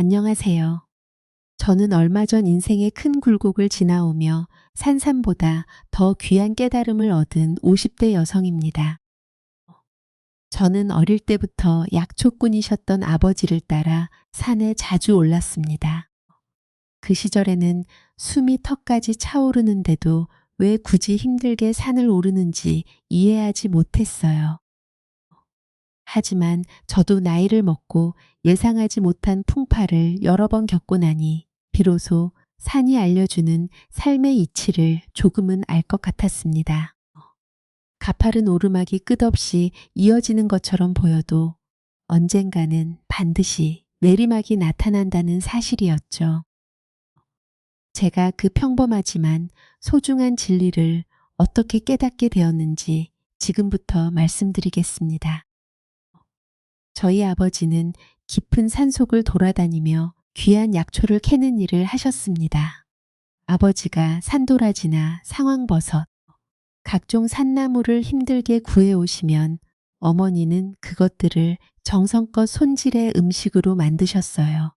안녕하세요. 저는 얼마 전 인생의 큰 굴곡을 지나오며 산삼보다 더 귀한 깨달음을 얻은 50대 여성입니다. 저는 어릴 때부터 약초꾼이셨던 아버지를 따라 산에 자주 올랐습니다. 그 시절에는 숨이 턱까지 차오르는데도 왜 굳이 힘들게 산을 오르는지 이해하지 못했어요. 하지만 저도 나이를 먹고 예상하지 못한 풍파를 여러 번 겪고 나니 비로소 산이 알려주는 삶의 이치를 조금은 알 것 같았습니다. 가파른 오르막이 끝없이 이어지는 것처럼 보여도 언젠가는 반드시 내리막이 나타난다는 사실이었죠. 제가 그 평범하지만 소중한 진리를 어떻게 깨닫게 되었는지 지금부터 말씀드리겠습니다. 저희 아버지는 깊은 산속을 돌아다니며 귀한 약초를 캐는 일을 하셨습니다. 아버지가 산도라지나 상황버섯, 각종 산나물을 힘들게 구해오시면 어머니는 그것들을 정성껏 손질해 음식으로 만드셨어요.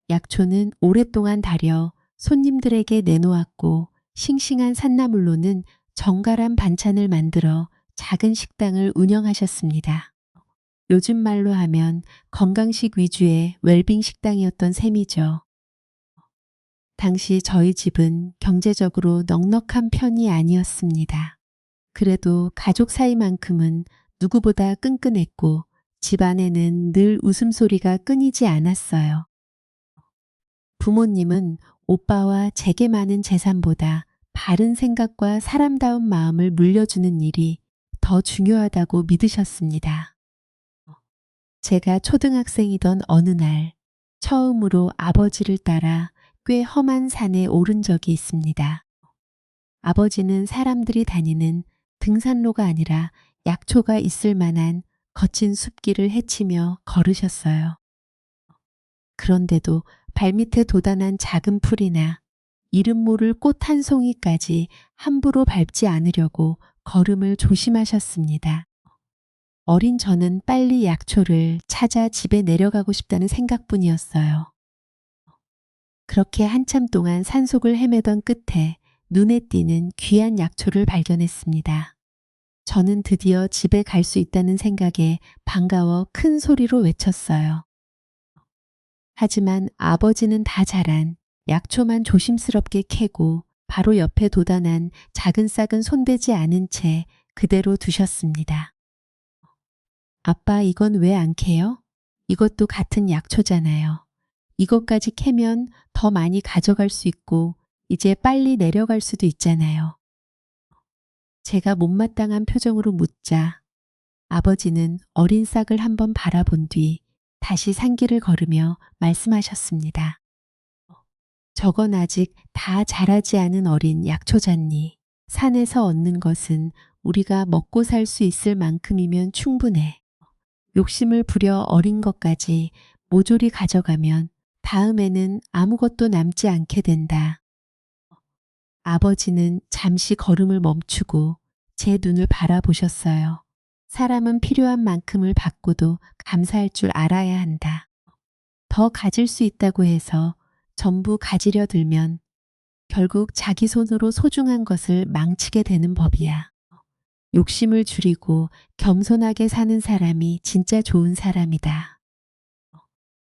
약초는 오랫동안 달여 손님들에게 내놓았고 싱싱한 산나물로는 정갈한 반찬을 만들어 작은 식당을 운영하셨습니다. 요즘 말로 하면 건강식 위주의 웰빙 식당이었던 셈이죠. 당시 저희 집은 경제적으로 넉넉한 편이 아니었습니다. 그래도 가족 사이만큼은 누구보다 끈끈했고 집 안에는 늘 웃음소리가 끊이지 않았어요. 부모님은 오빠와 제게 많은 재산보다 바른 생각과 사람다운 마음을 물려주는 일이 더 중요하다고 믿으셨습니다. 제가 초등학생이던 어느 날 처음으로 아버지를 따라 꽤 험한 산에 오른 적이 있습니다. 아버지는 사람들이 다니는 등산로가 아니라 약초가 있을 만한 거친 숲길을 헤치며 걸으셨어요. 그런데도 발밑에 돋아난 작은 풀이나 이름 모를 꽃 한 송이까지 함부로 밟지 않으려고 걸음을 조심하셨습니다. 어린 저는 빨리 약초를 찾아 집에 내려가고 싶다는 생각뿐이었어요. 그렇게 한참 동안 산속을 헤매던 끝에 눈에 띄는 귀한 약초를 발견했습니다. 저는 드디어 집에 갈 수 있다는 생각에 반가워 큰 소리로 외쳤어요. 하지만 아버지는 다 자란 약초만 조심스럽게 캐고 바로 옆에 돋아난 작은 싹은 손대지 않은 채 그대로 두셨습니다. 아빠, 이건 왜 안 캐요? 이것도 같은 약초잖아요. 이것까지 캐면 더 많이 가져갈 수 있고 이제 빨리 내려갈 수도 있잖아요. 제가 못마땅한 표정으로 묻자 아버지는 어린 싹을 한번 바라본 뒤 다시 산길을 걸으며 말씀하셨습니다. 저건 아직 다 자라지 않은 어린 약초잖니. 산에서 얻는 것은 우리가 먹고 살 수 있을 만큼이면 충분해. 욕심을 부려 어린 것까지 모조리 가져가면 다음에는 아무것도 남지 않게 된다. 아버지는 잠시 걸음을 멈추고 제 눈을 바라보셨어요. 사람은 필요한 만큼을 받고도 감사할 줄 알아야 한다. 더 가질 수 있다고 해서 전부 가지려 들면 결국 자기 손으로 소중한 것을 망치게 되는 법이야. 욕심을 줄이고 겸손하게 사는 사람이 진짜 좋은 사람이다.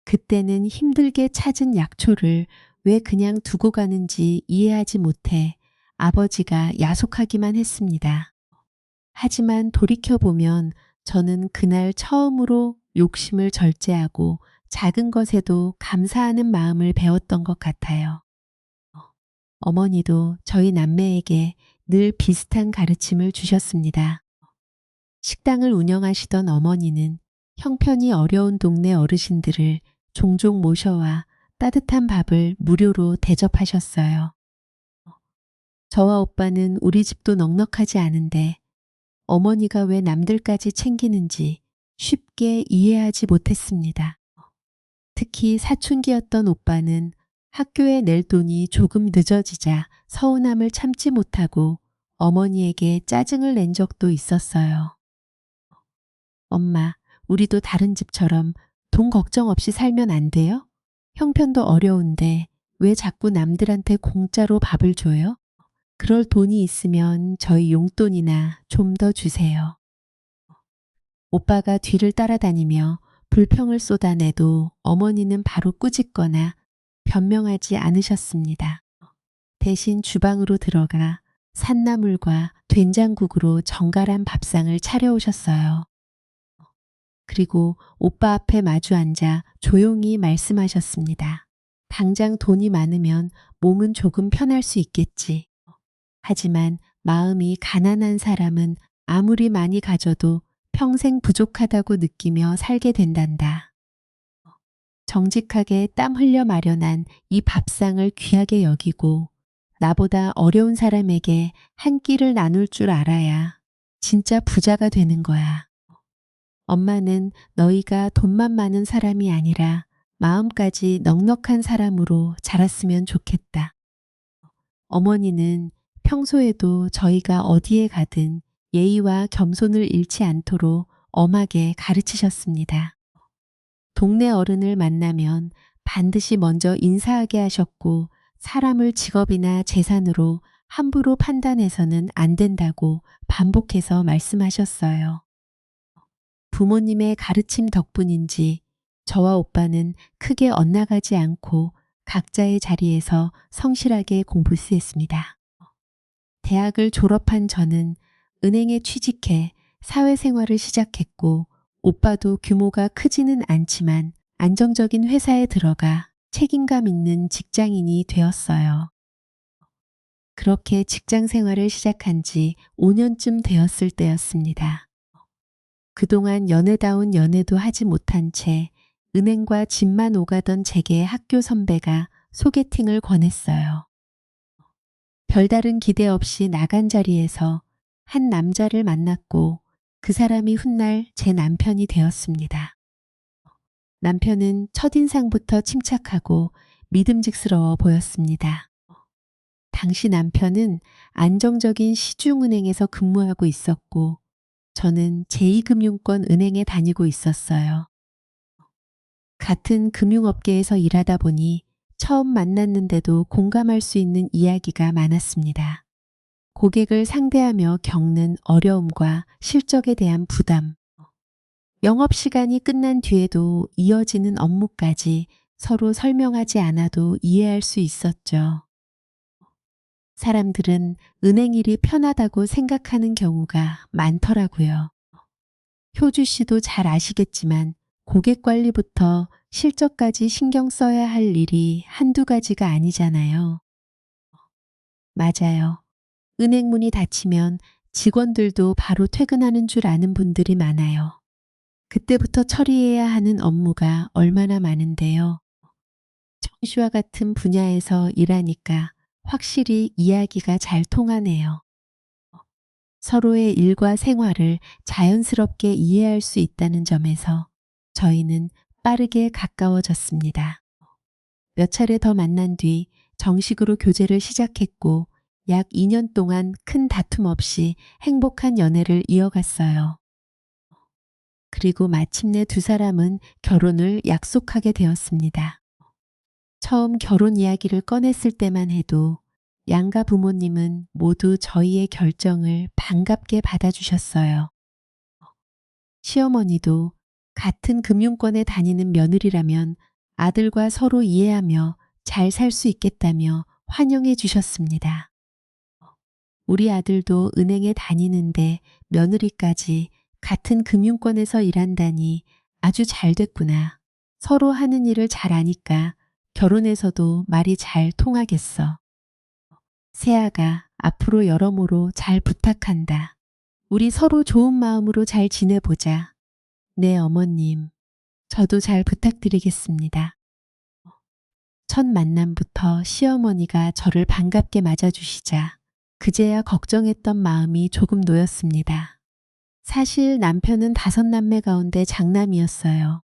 그때는 힘들게 찾은 약초를 왜 그냥 두고 가는지 이해하지 못해 아버지가 야속하기만 했습니다. 하지만 돌이켜보면 저는 그날 처음으로 욕심을 절제하고 작은 것에도 감사하는 마음을 배웠던 것 같아요. 어머니도 저희 남매에게 늘 비슷한 가르침을 주셨습니다. 식당을 운영하시던 어머니는 형편이 어려운 동네 어르신들을 종종 모셔와 따뜻한 밥을 무료로 대접하셨어요. 저와 오빠는 우리 집도 넉넉하지 않은데 어머니가 왜 남들까지 챙기는지 쉽게 이해하지 못했습니다. 특히 사춘기였던 오빠는 학교에 낼 돈이 조금 늦어지자 서운함을 참지 못하고 어머니에게 짜증을 낸 적도 있었어요. 엄마, 우리도 다른 집처럼 돈 걱정 없이 살면 안 돼요? 형편도 어려운데 왜 자꾸 남들한테 공짜로 밥을 줘요? 그럴 돈이 있으면 저희 용돈이나 좀 더 주세요. 오빠가 뒤를 따라다니며 불평을 쏟아내도 어머니는 바로 꾸짖거나 변명하지 않으셨습니다. 대신 주방으로 들어가 산나물과 된장국으로 정갈한 밥상을 차려오셨어요. 그리고 오빠 앞에 마주 앉아 조용히 말씀하셨습니다. 당장 돈이 많으면 몸은 조금 편할 수 있겠지. 하지만 마음이 가난한 사람은 아무리 많이 가져도 평생 부족하다고 느끼며 살게 된단다. 정직하게 땀 흘려 마련한 이 밥상을 귀하게 여기고 나보다 어려운 사람에게 한 끼를 나눌 줄 알아야 진짜 부자가 되는 거야. 엄마는 너희가 돈만 많은 사람이 아니라 마음까지 넉넉한 사람으로 자랐으면 좋겠다. 어머니는 평소에도 저희가 어디에 가든 예의와 겸손을 잃지 않도록 엄하게 가르치셨습니다. 동네 어른을 만나면 반드시 먼저 인사하게 하셨고 사람을 직업이나 재산으로 함부로 판단해서는 안 된다고 반복해서 말씀하셨어요. 부모님의 가르침 덕분인지 저와 오빠는 크게 엇나가지 않고 각자의 자리에서 성실하게 공부했습니다. 대학을 졸업한 저는 은행에 취직해 사회생활을 시작했고 오빠도 규모가 크지는 않지만 안정적인 회사에 들어가 책임감 있는 직장인이 되었어요. 그렇게 직장 생활을 시작한 지 5년쯤 되었을 때였습니다. 그동안 연애다운 연애도 하지 못한 채 은행과 집만 오가던 제게 학교 선배가 소개팅을 권했어요. 별다른 기대 없이 나간 자리에서 한 남자를 만났고 그 사람이 훗날 제 남편이 되었습니다. 남편은 첫인상부터 침착하고 믿음직스러워 보였습니다. 당시 남편은 안정적인 시중은행에서 근무하고 있었고 저는 제2금융권 은행에 다니고 있었어요. 같은 금융업계에서 일하다 보니 처음 만났는데도 공감할 수 있는 이야기가 많았습니다. 고객을 상대하며 겪는 어려움과 실적에 대한 부담, 영업시간이 끝난 뒤에도 이어지는 업무까지 서로 설명하지 않아도 이해할 수 있었죠. 사람들은 은행 일이 편하다고 생각하는 경우가 많더라고요. 효주 씨도 잘 아시겠지만 고객 관리부터 실적까지 신경 써야 할 일이 한두 가지가 아니잖아요. 맞아요. 은행 문이 닫히면 직원들도 바로 퇴근하는 줄 아는 분들이 많아요. 그때부터 처리해야 하는 업무가 얼마나 많은데요. 청시와 같은 분야에서 일하니까 확실히 이야기가 잘 통하네요. 서로의 일과 생활을 자연스럽게 이해할 수 있다는 점에서 저희는 빠르게 가까워졌습니다. 몇 차례 더 만난 뒤 정식으로 교제를 시작했고 약 2년 동안 큰 다툼 없이 행복한 연애를 이어갔어요. 그리고 마침내 두 사람은 결혼을 약속하게 되었습니다. 처음 결혼 이야기를 꺼냈을 때만 해도 양가 부모님은 모두 저희의 결정을 반갑게 받아주셨어요. 시어머니도 같은 금융권에 다니는 며느리라면 아들과 서로 이해하며 잘 살 수 있겠다며 환영해 주셨습니다. 우리 아들도 은행에 다니는데 며느리까지 같은 금융권에서 일한다니 아주 잘 됐구나. 서로 하는 일을 잘 아니까 결혼해서도 말이 잘 통하겠어. 세아가 앞으로 여러모로 잘 부탁한다. 우리 서로 좋은 마음으로 잘 지내보자. 네, 어머님. 저도 잘 부탁드리겠습니다. 첫 만남부터 시어머니가 저를 반갑게 맞아주시자 그제야 걱정했던 마음이 조금 놓였습니다. 사실 남편은 5남매 가운데 장남이었어요.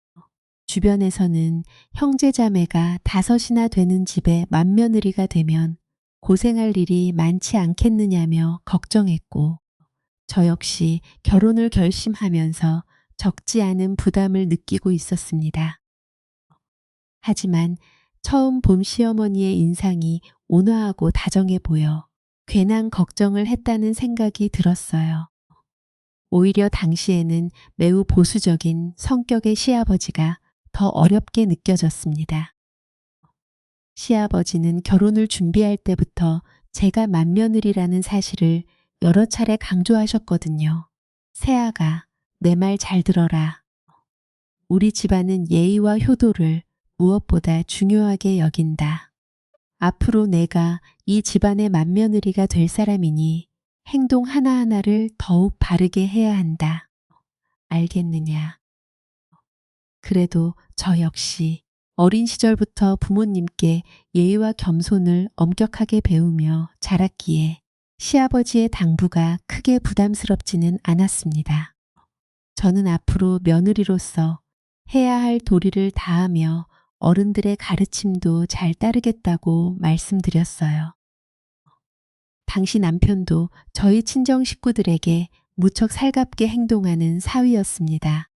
주변에서는 형제자매가 5이나 되는 집에 맏며느리가 되면 고생할 일이 많지 않겠느냐며 걱정했고 저 역시 결혼을 결심하면서 적지 않은 부담을 느끼고 있었습니다. 하지만 처음 본 시어머니의 인상이 온화하고 다정해 보여 괜한 걱정을 했다는 생각이 들었어요. 오히려 당시에는 매우 보수적인 성격의 시아버지가 더 어렵게 느껴졌습니다. 시아버지는 결혼을 준비할 때부터 제가 맏며느리라는 사실을 여러 차례 강조하셨거든요. 새아가 내 말 잘 들어라. 우리 집안은 예의와 효도를 무엇보다 중요하게 여긴다. 앞으로 내가 이 집안의 맏며느리가 될 사람이니 행동 하나하나를 더욱 바르게 해야 한다. 알겠느냐? 그래도 저 역시 어린 시절부터 부모님께 예의와 겸손을 엄격하게 배우며 자랐기에 시아버지의 당부가 크게 부담스럽지는 않았습니다. 저는 앞으로 며느리로서 해야 할 도리를 다하며 어른들의 가르침도 잘 따르겠다고 말씀드렸어요. 당시 남편도 저희 친정 식구들에게 무척 살갑게 행동하는 사위였습니다.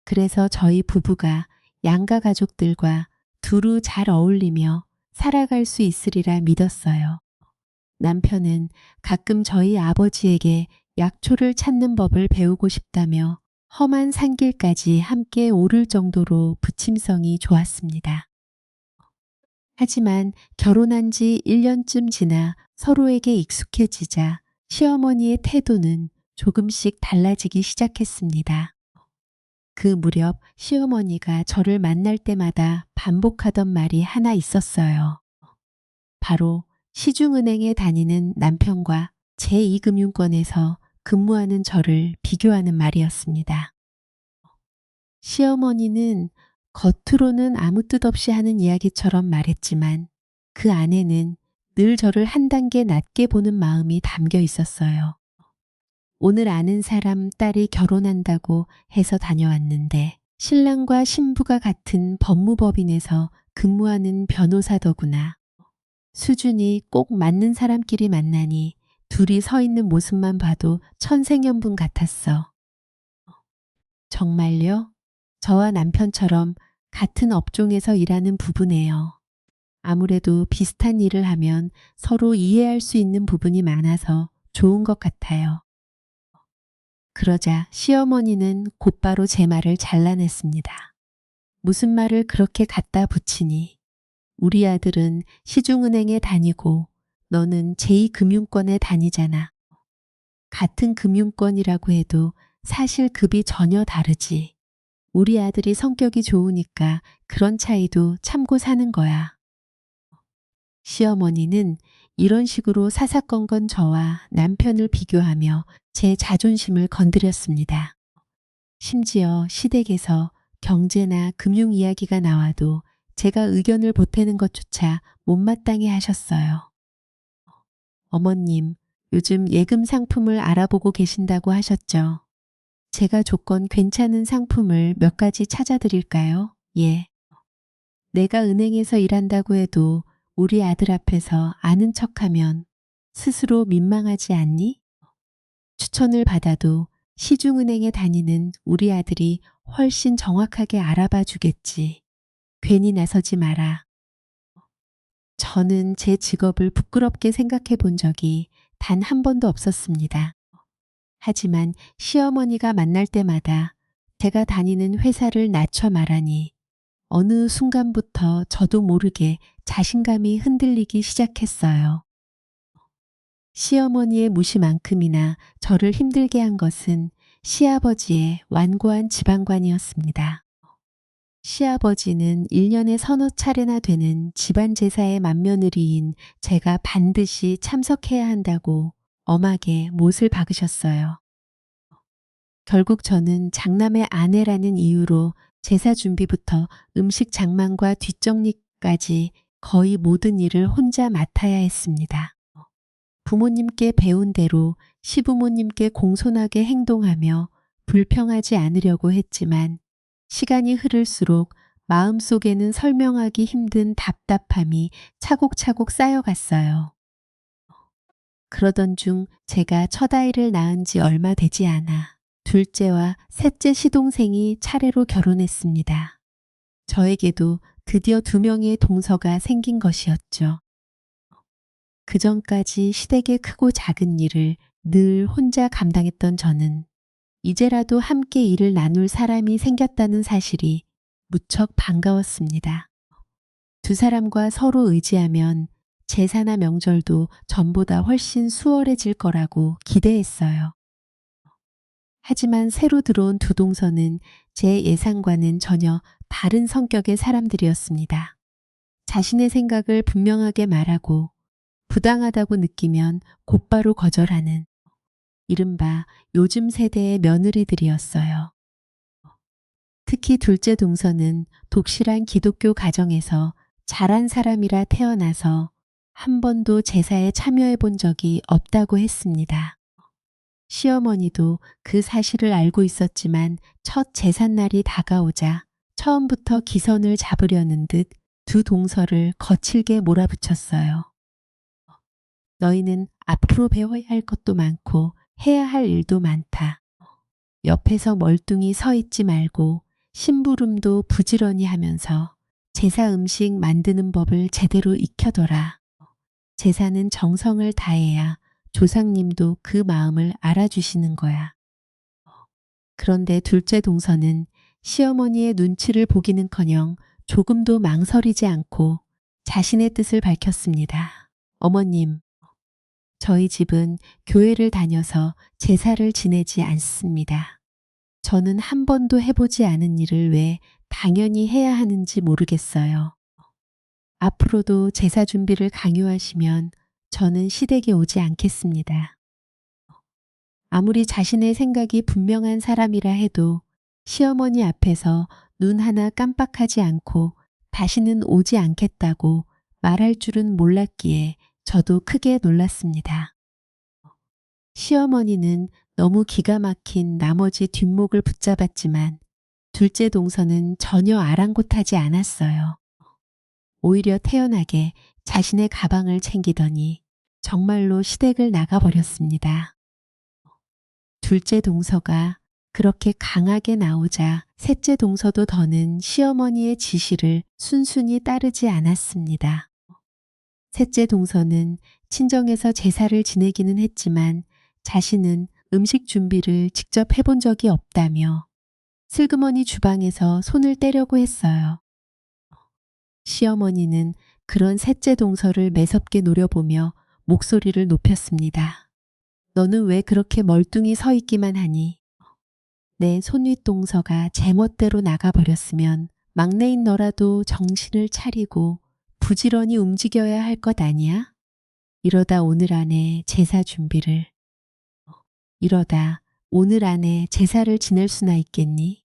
그래서 저희 부부가 양가 가족들과 두루 잘 어울리며 살아갈 수 있으리라 믿었어요. 남편은 가끔 저희 아버지에게 약초를 찾는 법을 배우고 싶다며 험한 산길까지 함께 오를 정도로 부침성이 좋았습니다. 하지만 결혼한 지 1년쯤 지나 서로에게 익숙해지자 시어머니의 태도는 조금씩 달라지기 시작했습니다. 그 무렵 시어머니가 저를 만날 때마다 반복하던 말이 하나 있었어요. 바로 시중은행에 다니는 남편과 제2금융권에서 근무하는 저를 비교하는 말이었습니다. 시어머니는 겉으로는 아무 뜻 없이 하는 이야기처럼 말했지만 그 안에는 늘 저를 한 단계 낮게 보는 마음이 담겨 있었어요. 오늘 아는 사람 딸이 결혼한다고 해서 다녀왔는데 신랑과 신부가 같은 법무법인에서 근무하는 변호사더구나. 수준이 꼭 맞는 사람끼리 만나니 둘이 서 있는 모습만 봐도 천생연분 같았어. 정말요? 저와 남편처럼 같은 업종에서 일하는 부부네요. 아무래도 비슷한 일을 하면 서로 이해할 수 있는 부분이 많아서 좋은 것 같아요. 그러자 시어머니는 곧바로 제 말을 잘라냈습니다. 무슨 말을 그렇게 갖다 붙이니? 우리 아들은 시중은행에 다니고 너는 제2금융권에 다니잖아. 같은 금융권이라고 해도 사실 급이 전혀 다르지. 우리 아들이 성격이 좋으니까 그런 차이도 참고 사는 거야. 시어머니는 이런 식으로 사사건건 저와 남편을 비교하며 제 자존심을 건드렸습니다. 심지어 시댁에서 경제나 금융 이야기가 나와도 제가 의견을 보태는 것조차 못마땅해 하셨어요. 어머님, 요즘 예금 상품을 알아보고 계신다고 하셨죠? 제가 조건 괜찮은 상품을 몇 가지 찾아드릴까요? 예. 내가 은행에서 일한다고 해도 우리 아들 앞에서 아는 척하면 스스로 민망하지 않니? 추천을 받아도 시중은행에 다니는 우리 아들이 훨씬 정확하게 알아봐 주겠지. 괜히 나서지 마라. 저는 제 직업을 부끄럽게 생각해 본 적이 단 한 번도 없었습니다. 하지만 시어머니가 만날 때마다 제가 다니는 회사를 낮춰 말하니 어느 순간부터 저도 모르게 자신감이 흔들리기 시작했어요. 시어머니의 무시만큼이나 저를 힘들게 한 것은 시아버지의 완고한 지방관이었습니다. 시아버지는 1년에 서너 차례나 되는 집안 제사의 맏며느리인 제가 반드시 참석해야 한다고 엄하게 못을 박으셨어요. 결국 저는 장남의 아내라는 이유로 제사 준비부터 음식 장만과 뒷정리까지 거의 모든 일을 혼자 맡아야 했습니다. 부모님께 배운 대로 시부모님께 공손하게 행동하며 불평하지 않으려고 했지만 시간이 흐를수록 마음속에는 설명하기 힘든 답답함이 차곡차곡 쌓여갔어요. 그러던 중 제가 첫 아이를 낳은 지 얼마 되지 않아 둘째와 셋째 시동생이 차례로 결혼했습니다. 저에게도 드디어 2명의 동서가 생긴 것이었죠. 그전까지 시댁의 크고 작은 일을 늘 혼자 감당했던 저는 이제라도 함께 일을 나눌 사람이 생겼다는 사실이 무척 반가웠습니다. 2사람과 서로 의지하면 제사나 명절도 전보다 훨씬 수월해질 거라고 기대했어요. 하지만 새로 들어온 2동서는 제 예상과는 전혀 다른 성격의 사람들이었습니다. 자신의 생각을 분명하게 말하고 부당하다고 느끼면 곧바로 거절하는 이른바 요즘 세대의 며느리들이었어요. 특히 둘째 동서는 독실한 기독교 가정에서 자란 사람이라 태어나서 한 번도 제사에 참여해 본 적이 없다고 했습니다. 시어머니도 그 사실을 알고 있었지만 첫 제삿날이 다가오자 처음부터 기선을 잡으려는 듯 2동서를 거칠게 몰아붙였어요. 너희는 앞으로 배워야 할 것도 많고 해야 할 일도 많다. 옆에서 멀뚱히 서 있지 말고 심부름도 부지런히 하면서 제사 음식 만드는 법을 제대로 익혀둬라. 제사는 정성을 다해야 조상님도 그 마음을 알아주시는 거야. 그런데 둘째 동서는 시어머니의 눈치를 보기는커녕 조금도 망설이지 않고 자신의 뜻을 밝혔습니다. 어머님, 저희 집은 교회를 다녀서 제사를 지내지 않습니다. 저는 한 번도 해보지 않은 일을 왜 당연히 해야 하는지 모르겠어요. 앞으로도 제사 준비를 강요하시면 저는 시댁에 오지 않겠습니다. 아무리 자신의 생각이 분명한 사람이라 해도 시어머니 앞에서 눈 하나 깜빡하지 않고 다시는 오지 않겠다고 말할 줄은 몰랐기에 저도 크게 놀랐습니다. 시어머니는 너무 기가 막힌 나머지 뒷목을 붙잡았지만 둘째 동서는 전혀 아랑곳하지 않았어요. 오히려 태연하게 자신의 가방을 챙기더니 정말로 시댁을 나가버렸습니다. 둘째 동서가 그렇게 강하게 나오자 셋째 동서도 더는 시어머니의 지시를 순순히 따르지 않았습니다. 셋째 동서는 친정에서 제사를 지내기는 했지만 자신은 음식 준비를 직접 해본 적이 없다며 슬그머니 주방에서 손을 떼려고 했어요. 시어머니는 그런 셋째 동서를 매섭게 노려보며 목소리를 높였습니다. 너는 왜 그렇게 멀뚱히 서 있기만 하니? 내 손윗 동서가 제멋대로 나가버렸으면 막내인 너라도 정신을 차리고 부지런히 움직여야 할 것 아니야? 이러다 오늘 안에 제사를 지낼 수나 있겠니?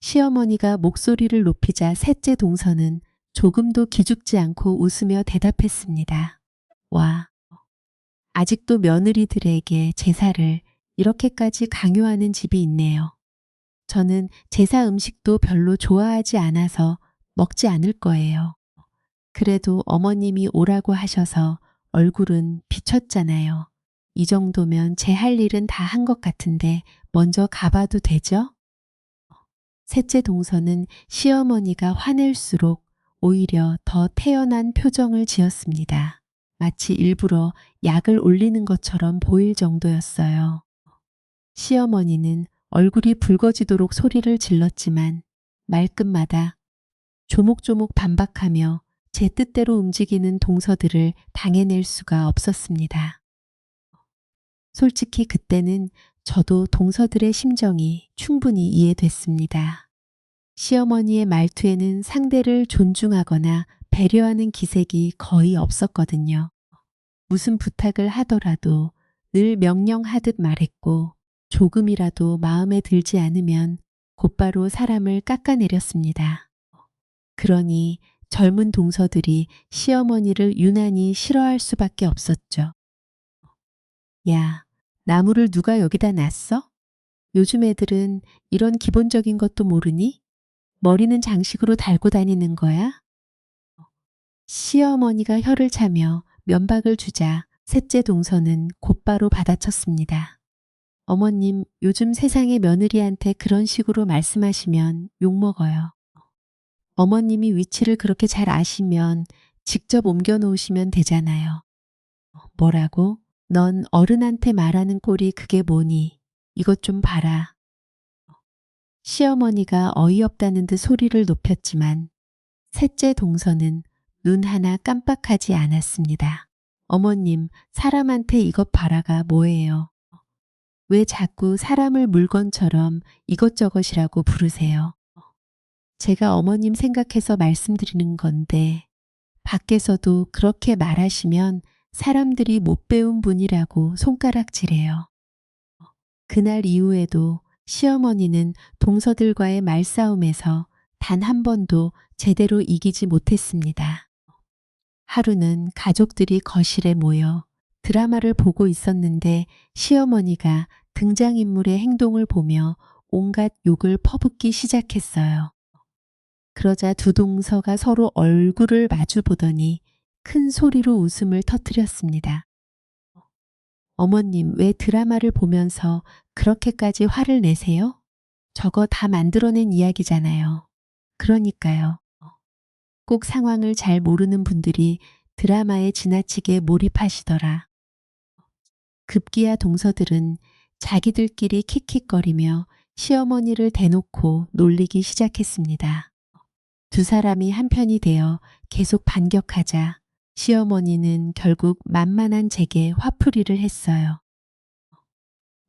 시어머니가 목소리를 높이자 셋째 동서는 조금도 기죽지 않고 웃으며 대답했습니다. 와, 아직도 며느리들에게 제사를 이렇게까지 강요하는 집이 있네요. 저는 제사 음식도 별로 좋아하지 않아서 먹지 않을 거예요. 그래도 어머님이 오라고 하셔서 얼굴은 비쳤잖아요. 이 정도면 제 할 일은 다 한 것 같은데 먼저 가봐도 되죠? 셋째 동서는 시어머니가 화낼수록 오히려 더 태연한 표정을 지었습니다. 마치 일부러 약을 올리는 것처럼 보일 정도였어요. 시어머니는 얼굴이 붉어지도록 소리를 질렀지만 말끝마다 조목조목 반박하며 제 뜻대로 움직이는 동서들을 당해낼 수가 없었습니다. 솔직히 그때는 저도 동서들의 심정이 충분히 이해됐습니다. 시어머니의 말투에는 상대를 존중하거나 배려하는 기색이 거의 없었거든요. 무슨 부탁을 하더라도 늘 명령하듯 말했고 조금이라도 마음에 들지 않으면 곧바로 사람을 깎아내렸습니다. 그러니 젊은 동서들이 시어머니를 유난히 싫어할 수밖에 없었죠. 야, 나무를 누가 여기다 놨어? 요즘 애들은 이런 기본적인 것도 모르니? 머리는 장식으로 달고 다니는 거야? 시어머니가 혀를 차며 면박을 주자 셋째 동서는 곧바로 받아쳤습니다. 어머님, 요즘 세상의 며느리한테 그런 식으로 말씀하시면 욕먹어요. 어머님이 위치를 그렇게 잘 아시면 직접 옮겨 놓으시면 되잖아요. 뭐라고? 넌 어른한테 말하는 꼴이 그게 뭐니? 이것 좀 봐라. 시어머니가 어이없다는 듯 소리를 높였지만 셋째 동서는 눈 하나 깜빡하지 않았습니다. 어머님, 사람한테 이것 봐라가 뭐예요? 왜 자꾸 사람을 물건처럼 이것저것이라고 부르세요? 제가 어머님 생각해서 말씀드리는 건데 밖에서도 그렇게 말하시면 사람들이 못 배운 분이라고 손가락질해요. 그날 이후에도 시어머니는 동서들과의 말싸움에서 단 한 번도 제대로 이기지 못했습니다. 하루는 가족들이 거실에 모여 드라마를 보고 있었는데 시어머니가 등장인물의 행동을 보며 온갖 욕을 퍼붓기 시작했어요. 그러자 두 동서가 서로 얼굴을 마주 보더니 큰 소리로 웃음을 터뜨렸습니다. 어머님, 왜 드라마를 보면서 그렇게까지 화를 내세요? 저거 다 만들어낸 이야기잖아요. 그러니까요. 꼭 상황을 잘 모르는 분들이 드라마에 지나치게 몰입하시더라. 급기야 동서들은 자기들끼리 킥킥거리며 시어머니를 대놓고 놀리기 시작했습니다. 두 사람이 한편이 되어 계속 반격하자 시어머니는 결국 만만한 제게 화풀이를 했어요.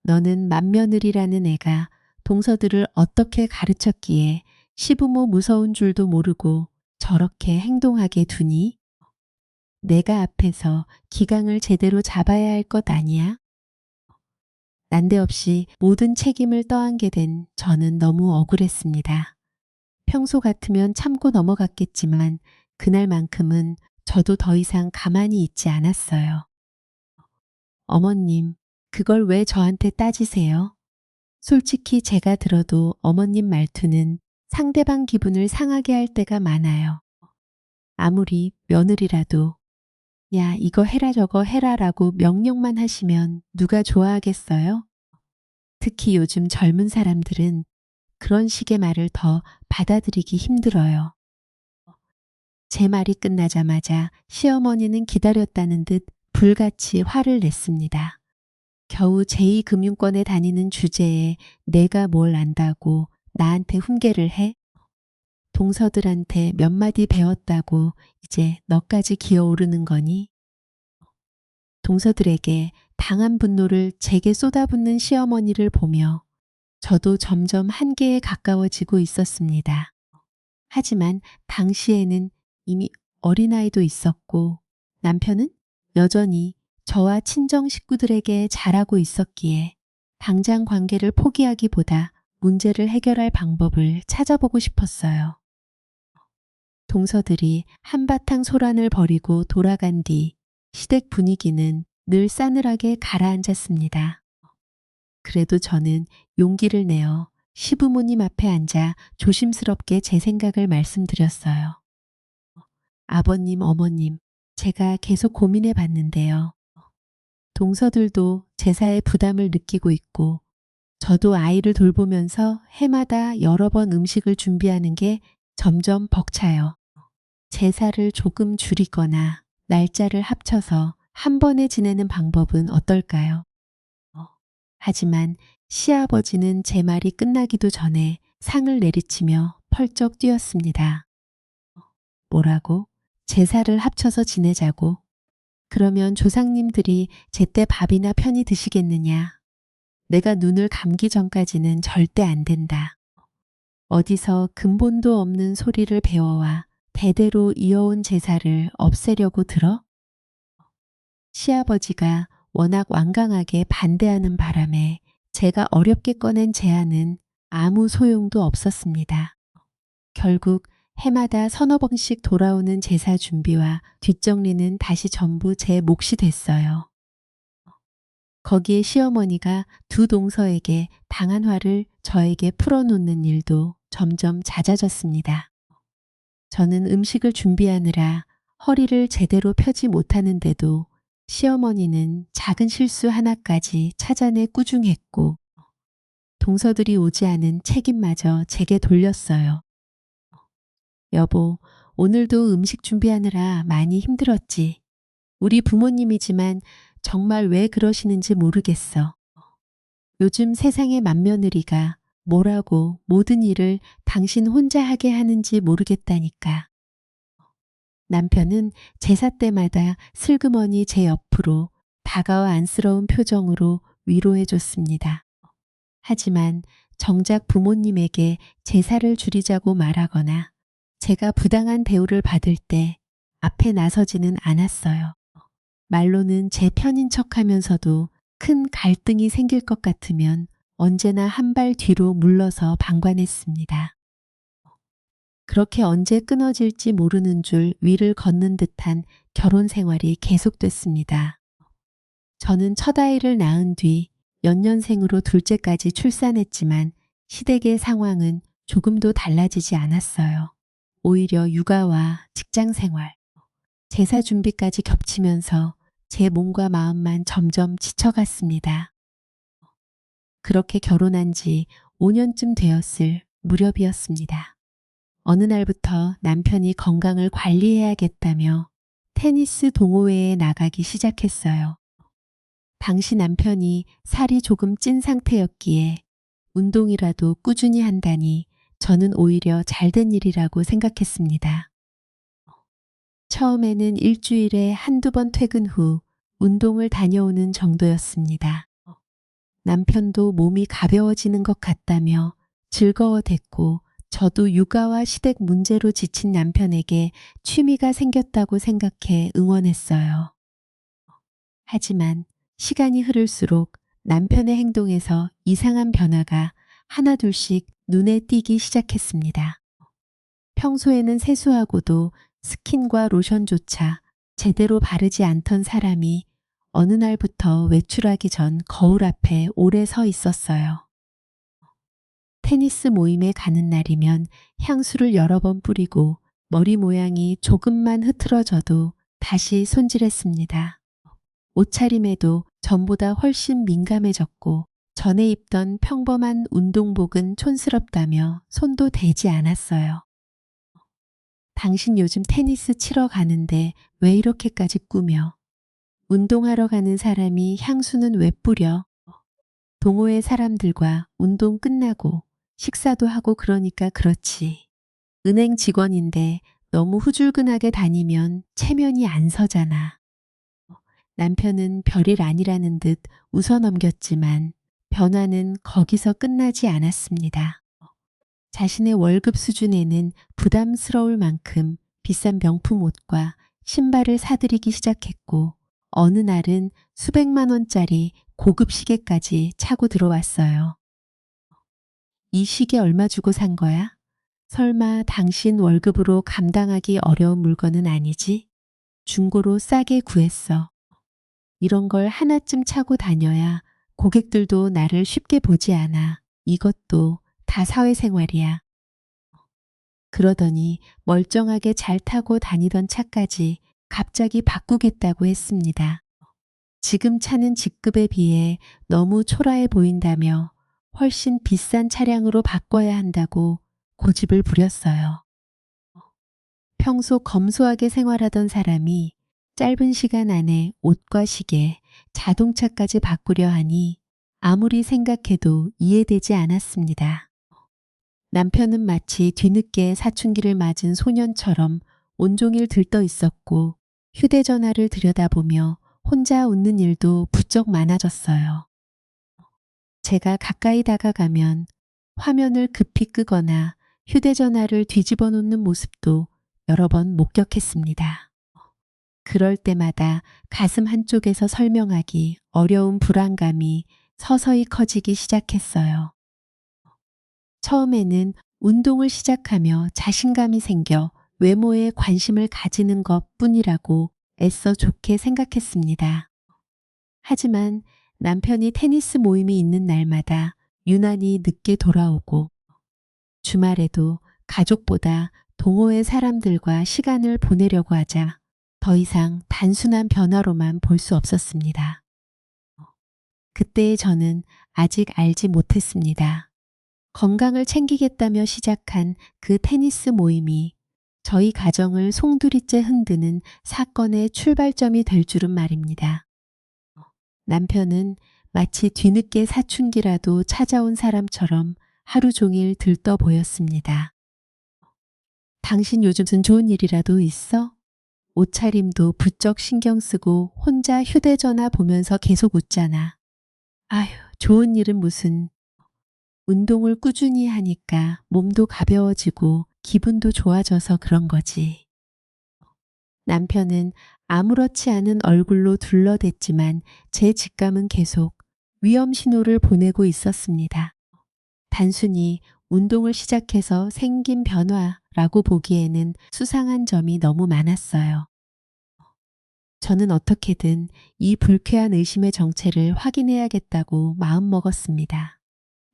너는 맏며느리라는 애가 동서들을 어떻게 가르쳤기에 시부모 무서운 줄도 모르고 저렇게 행동하게 두니? 내가 앞에서 기강을 제대로 잡아야 할 것 아니야? 난데없이 모든 책임을 떠안게 된 저는 너무 억울했습니다. 평소 같으면 참고 넘어갔겠지만 그날만큼은 저도 더 이상 가만히 있지 않았어요. 어머님, 그걸 왜 저한테 따지세요? 솔직히 제가 들어도 어머님 말투는 상대방 기분을 상하게 할 때가 많아요. 아무리 며느리라도 야, 이거 해라 저거 해라라고 명령만 하시면 누가 좋아하겠어요? 특히 요즘 젊은 사람들은 그런 식의 말을 더 받아들이기 힘들어요. 제 말이 끝나자마자 시어머니는 기다렸다는 듯 불같이 화를 냈습니다. 겨우 제2금융권에 다니는 주제에 내가 뭘 안다고 나한테 훈계를 해? 동서들한테 몇 마디 배웠다고 이제 너까지 기어오르는 거니? 동서들에게 당한 분노를 제게 쏟아붓는 시어머니를 보며 저도 점점 한계에 가까워지고 있었습니다. 하지만 당시에는 이미 어린아이도 있었고 남편은 여전히 저와 친정 식구들에게 잘하고 있었기에 당장 관계를 포기하기보다 문제를 해결할 방법을 찾아보고 싶었어요. 동서들이 한바탕 소란을 벌이고 돌아간 뒤 시댁 분위기는 늘 싸늘하게 가라앉았습니다. 그래도 저는 용기를 내어 시부모님 앞에 앉아 조심스럽게 제 생각을 말씀드렸어요. 아버님, 어머님, 제가 계속 고민해 봤는데요. 동서들도 제사의 부담을 느끼고 있고 저도 아이를 돌보면서 해마다 여러 번 음식을 준비하는 게 점점 벅차요. 제사를 조금 줄이거나 날짜를 합쳐서 한 번에 지내는 방법은 어떨까요? 하지만 시아버지는 제 말이 끝나기도 전에 상을 내리치며 펄쩍 뛰었습니다. 뭐라고? 제사를 합쳐서 지내자고? 그러면 조상님들이 제때 밥이나 편히 드시겠느냐? 내가 눈을 감기 전까지는 절대 안 된다. 어디서 근본도 없는 소리를 배워와 대대로 이어온 제사를 없애려고 들어? 시아버지가 워낙 완강하게 반대하는 바람에 제가 어렵게 꺼낸 제안은 아무 소용도 없었습니다. 결국 해마다 서너 번씩 돌아오는 제사 준비와 뒷정리는 다시 전부 제 몫이 됐어요. 거기에 시어머니가 두 동서에게 당한 화를 저에게 풀어놓는 일도 점점 잦아졌습니다. 저는 음식을 준비하느라 허리를 제대로 펴지 못하는데도 시어머니는 작은 실수 하나까지 찾아내 꾸중했고 동서들이 오지 않은 책임마저 제게 돌렸어요. 여보, 오늘도 음식 준비하느라 많이 힘들었지. 우리 부모님이지만 정말 왜 그러시는지 모르겠어. 요즘 세상의 맏며느리가 뭐라고 모든 일을 당신 혼자 하게 하는지 모르겠다니까. 남편은 제사 때마다 슬그머니 제 옆으로 다가와 안쓰러운 표정으로 위로해 줬습니다. 하지만 정작 부모님에게 제사를 줄이자고 말하거나 제가 부당한 대우를 받을 때 앞에 나서지는 않았어요. 말로는 제 편인 척하면서도 큰 갈등이 생길 것 같으면 언제나 한 발 뒤로 물러서 방관했습니다. 그렇게 언제 끊어질지 모르는 줄 위를 걷는 듯한 결혼 생활이 계속됐습니다. 저는 첫 아이를 낳은 뒤 연년생으로 둘째까지 출산했지만 시댁의 상황은 조금도 달라지지 않았어요. 오히려 육아와 직장 생활, 제사 준비까지 겹치면서 제 몸과 마음만 점점 지쳐갔습니다. 그렇게 결혼한 지 5년쯤 되었을 무렵이었습니다. 어느 날부터 남편이 건강을 관리해야겠다며 테니스 동호회에 나가기 시작했어요. 당시 남편이 살이 조금 찐 상태였기에 운동이라도 꾸준히 한다니 저는 오히려 잘된 일이라고 생각했습니다. 처음에는 일주일에 한두 번 퇴근 후 운동을 다녀오는 정도였습니다. 남편도 몸이 가벼워지는 것 같다며 즐거워했고 저도 육아와 시댁 문제로 지친 남편에게 취미가 생겼다고 생각해 응원했어요. 하지만 시간이 흐를수록 남편의 행동에서 이상한 변화가 하나둘씩 눈에 띄기 시작했습니다. 평소에는 세수하고도 스킨과 로션조차 제대로 바르지 않던 사람이 어느 날부터 외출하기 전 거울 앞에 오래 서 있었어요. 테니스 모임에 가는 날이면 향수를 여러 번 뿌리고 머리 모양이 조금만 흐트러져도 다시 손질했습니다. 옷차림에도 전보다 훨씬 민감해졌고 전에 입던 평범한 운동복은 촌스럽다며 손도 대지 않았어요. 당신 요즘 테니스 치러 가는데 왜 이렇게까지 꾸며? 운동하러 가는 사람이 향수는 왜 뿌려? 동호회 사람들과 운동 끝나고 식사도 하고 그러니까 그렇지. 은행 직원인데 너무 후줄근하게 다니면 체면이 안 서잖아. 남편은 별일 아니라는 듯 웃어 넘겼지만 변화는 거기서 끝나지 않았습니다. 자신의 월급 수준에는 부담스러울 만큼 비싼 명품 옷과 신발을 사들이기 시작했고 어느 날은 수백만 원짜리 고급 시계까지 차고 들어왔어요. 이 시계 얼마 주고 산 거야? 설마 당신 월급으로 감당하기 어려운 물건은 아니지? 중고로 싸게 구했어. 이런 걸 하나쯤 차고 다녀야 고객들도 나를 쉽게 보지 않아. 이것도 다 사회생활이야. 그러더니 멀쩡하게 잘 타고 다니던 차까지 갑자기 바꾸겠다고 했습니다. 지금 차는 직급에 비해 너무 초라해 보인다며 훨씬 비싼 차량으로 바꿔야 한다고 고집을 부렸어요. 평소 검소하게 생활하던 사람이 짧은 시간 안에 옷과 시계, 자동차까지 바꾸려 하니 아무리 생각해도 이해되지 않았습니다. 남편은 마치 뒤늦게 사춘기를 맞은 소년처럼 온종일 들떠 있었고 휴대전화를 들여다보며 혼자 웃는 일도 부쩍 많아졌어요. 제가 가까이 다가가면 화면을 급히 끄거나 휴대전화를 뒤집어 놓는 모습도 여러 번 목격했습니다. 그럴 때마다 가슴 한쪽에서 설명하기 어려운 불안감이 서서히 커지기 시작했어요. 처음에는 운동을 시작하며 자신감이 생겨 외모에 관심을 가지는 것뿐이라고 애써 좋게 생각했습니다. 하지만 남편이 테니스 모임이 있는 날마다 유난히 늦게 돌아오고 주말에도 가족보다 동호회 사람들과 시간을 보내려고 하자 더 이상 단순한 변화로만 볼 수 없었습니다. 그때의 저는 아직 알지 못했습니다. 건강을 챙기겠다며 시작한 그 테니스 모임이 저희 가정을 송두리째 흔드는 사건의 출발점이 될 줄은 말입니다. 남편은 마치 뒤늦게 사춘기라도 찾아온 사람처럼 하루 종일 들떠 보였습니다. 당신 요즘 무슨 좋은 일이라도 있어? 옷차림도 부쩍 신경 쓰고 혼자 휴대전화 보면서 계속 웃잖아. 아휴, 좋은 일은 무슨. 운동을 꾸준히 하니까 몸도 가벼워지고 기분도 좋아져서 그런 거지. 남편은 아무렇지 않은 얼굴로 둘러댔지만 제 직감은 계속 위험 신호를 보내고 있었습니다. 단순히 운동을 시작해서 생긴 변화라고 보기에는 수상한 점이 너무 많았어요. 저는 어떻게든 이 불쾌한 의심의 정체를 확인해야겠다고 마음먹었습니다.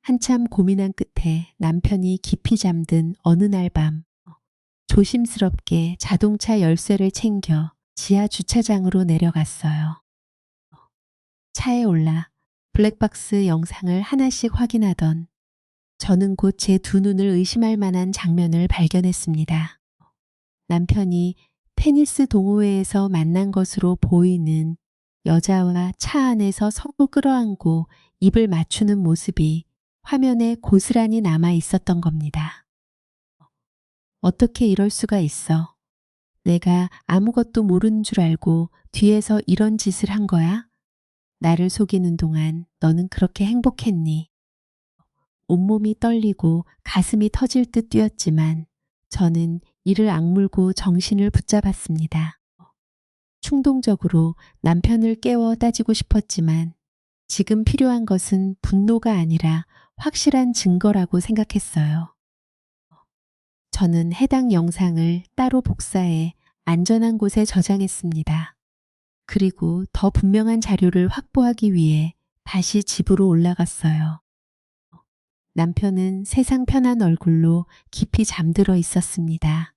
한참 고민한 끝에 남편이 깊이 잠든 어느 날 밤 조심스럽게 자동차 열쇠를 챙겨 지하 주차장으로 내려갔어요. 차에 올라 블랙박스 영상을 하나씩 확인하던 저는 곧 제 두 눈을 의심할 만한 장면을 발견했습니다. 남편이 테니스 동호회에서 만난 것으로 보이는 여자와 차 안에서 서로 끌어안고 입을 맞추는 모습이 화면에 고스란히 남아 있었던 겁니다. 어떻게 이럴 수가 있어? 내가 아무것도 모르는 줄 알고 뒤에서 이런 짓을 한 거야? 나를 속이는 동안 너는 그렇게 행복했니? 온몸이 떨리고 가슴이 터질 듯 뛰었지만 저는 이를 악물고 정신을 붙잡았습니다. 충동적으로 남편을 깨워 따지고 싶었지만 지금 필요한 것은 분노가 아니라 확실한 증거라고 생각했어요. 저는 해당 영상을 따로 복사해 안전한 곳에 저장했습니다. 그리고 더 분명한 자료를 확보하기 위해 다시 집으로 올라갔어요. 남편은 세상 편한 얼굴로 깊이 잠들어 있었습니다.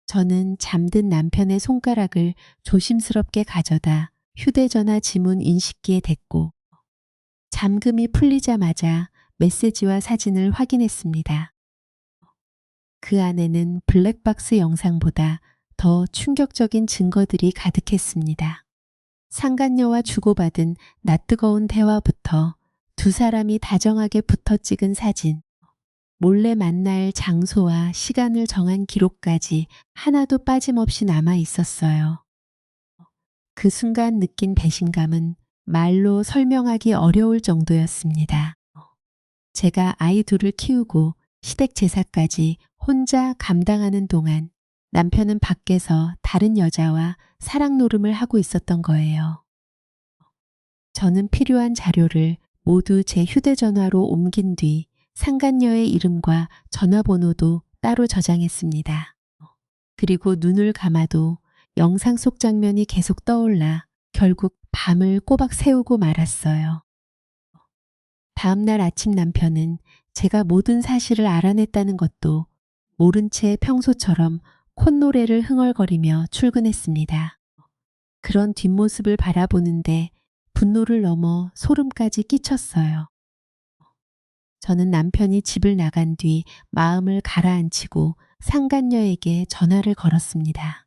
저는 잠든 남편의 손가락을 조심스럽게 가져다 휴대전화 지문 인식기에 댔고 잠금이 풀리자마자 메시지와 사진을 확인했습니다. 그 안에는 블랙박스 영상보다 더 충격적인 증거들이 가득했습니다. 상간녀와 주고받은 낯뜨거운 대화부터 두 사람이 다정하게 붙어 찍은 사진, 몰래 만날 장소와 시간을 정한 기록까지 하나도 빠짐없이 남아 있었어요. 그 순간 느낀 배신감은 말로 설명하기 어려울 정도였습니다. 제가 아이 둘을 키우고 시댁 제사까지 혼자 감당하는 동안 남편은 밖에서 다른 여자와 사랑 노름을 하고 있었던 거예요. 저는 필요한 자료를 모두 제 휴대전화로 옮긴 뒤 상간녀의 이름과 전화번호도 따로 저장했습니다. 그리고 눈을 감아도 영상 속 장면이 계속 떠올라 결국 밤을 꼬박 새우고 말았어요. 다음날 아침 남편은 제가 모든 사실을 알아냈다는 것도 모른 채 평소처럼 콧노래를 흥얼거리며 출근했습니다. 그런 뒷모습을 바라보는데 분노를 넘어 소름까지 끼쳤어요. 저는 남편이 집을 나간 뒤 마음을 가라앉히고 상간녀에게 전화를 걸었습니다.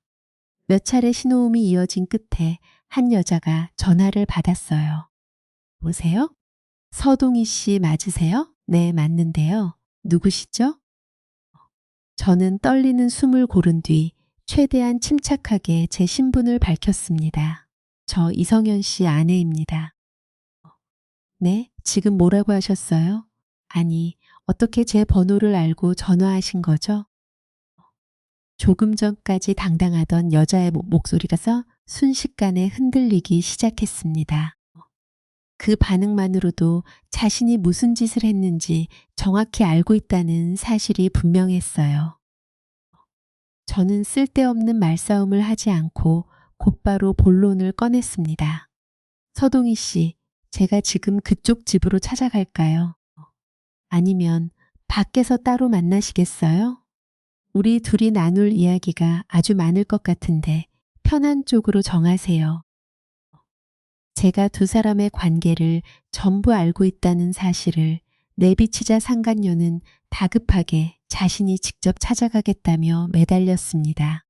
몇 차례 신호음이 이어진 끝에 한 여자가 전화를 받았어요. 보세요? 서동희 씨 맞으세요? 네, 맞는데요. 누구시죠? 저는 떨리는 숨을 고른 뒤 최대한 침착하게 제 신분을 밝혔습니다. 저 이성현 씨 아내입니다. 네? 지금 뭐라고 하셨어요? 아니, 어떻게 제 번호를 알고 전화하신 거죠? 조금 전까지 당당하던 여자의 목소리가 순식간에 흔들리기 시작했습니다. 그 반응만으로도 자신이 무슨 짓을 했는지 정확히 알고 있다는 사실이 분명했어요. 저는 쓸데없는 말싸움을 하지 않고 곧바로 본론을 꺼냈습니다. 서동희 씨, 제가 지금 그쪽 집으로 찾아갈까요? 아니면 밖에서 따로 만나시겠어요? 우리 둘이 나눌 이야기가 아주 많을 것 같은데 편한 쪽으로 정하세요. 제가 두 사람의 관계를 전부 알고 있다는 사실을 내비치자 상간녀는 다급하게 자신이 직접 찾아가겠다며 매달렸습니다.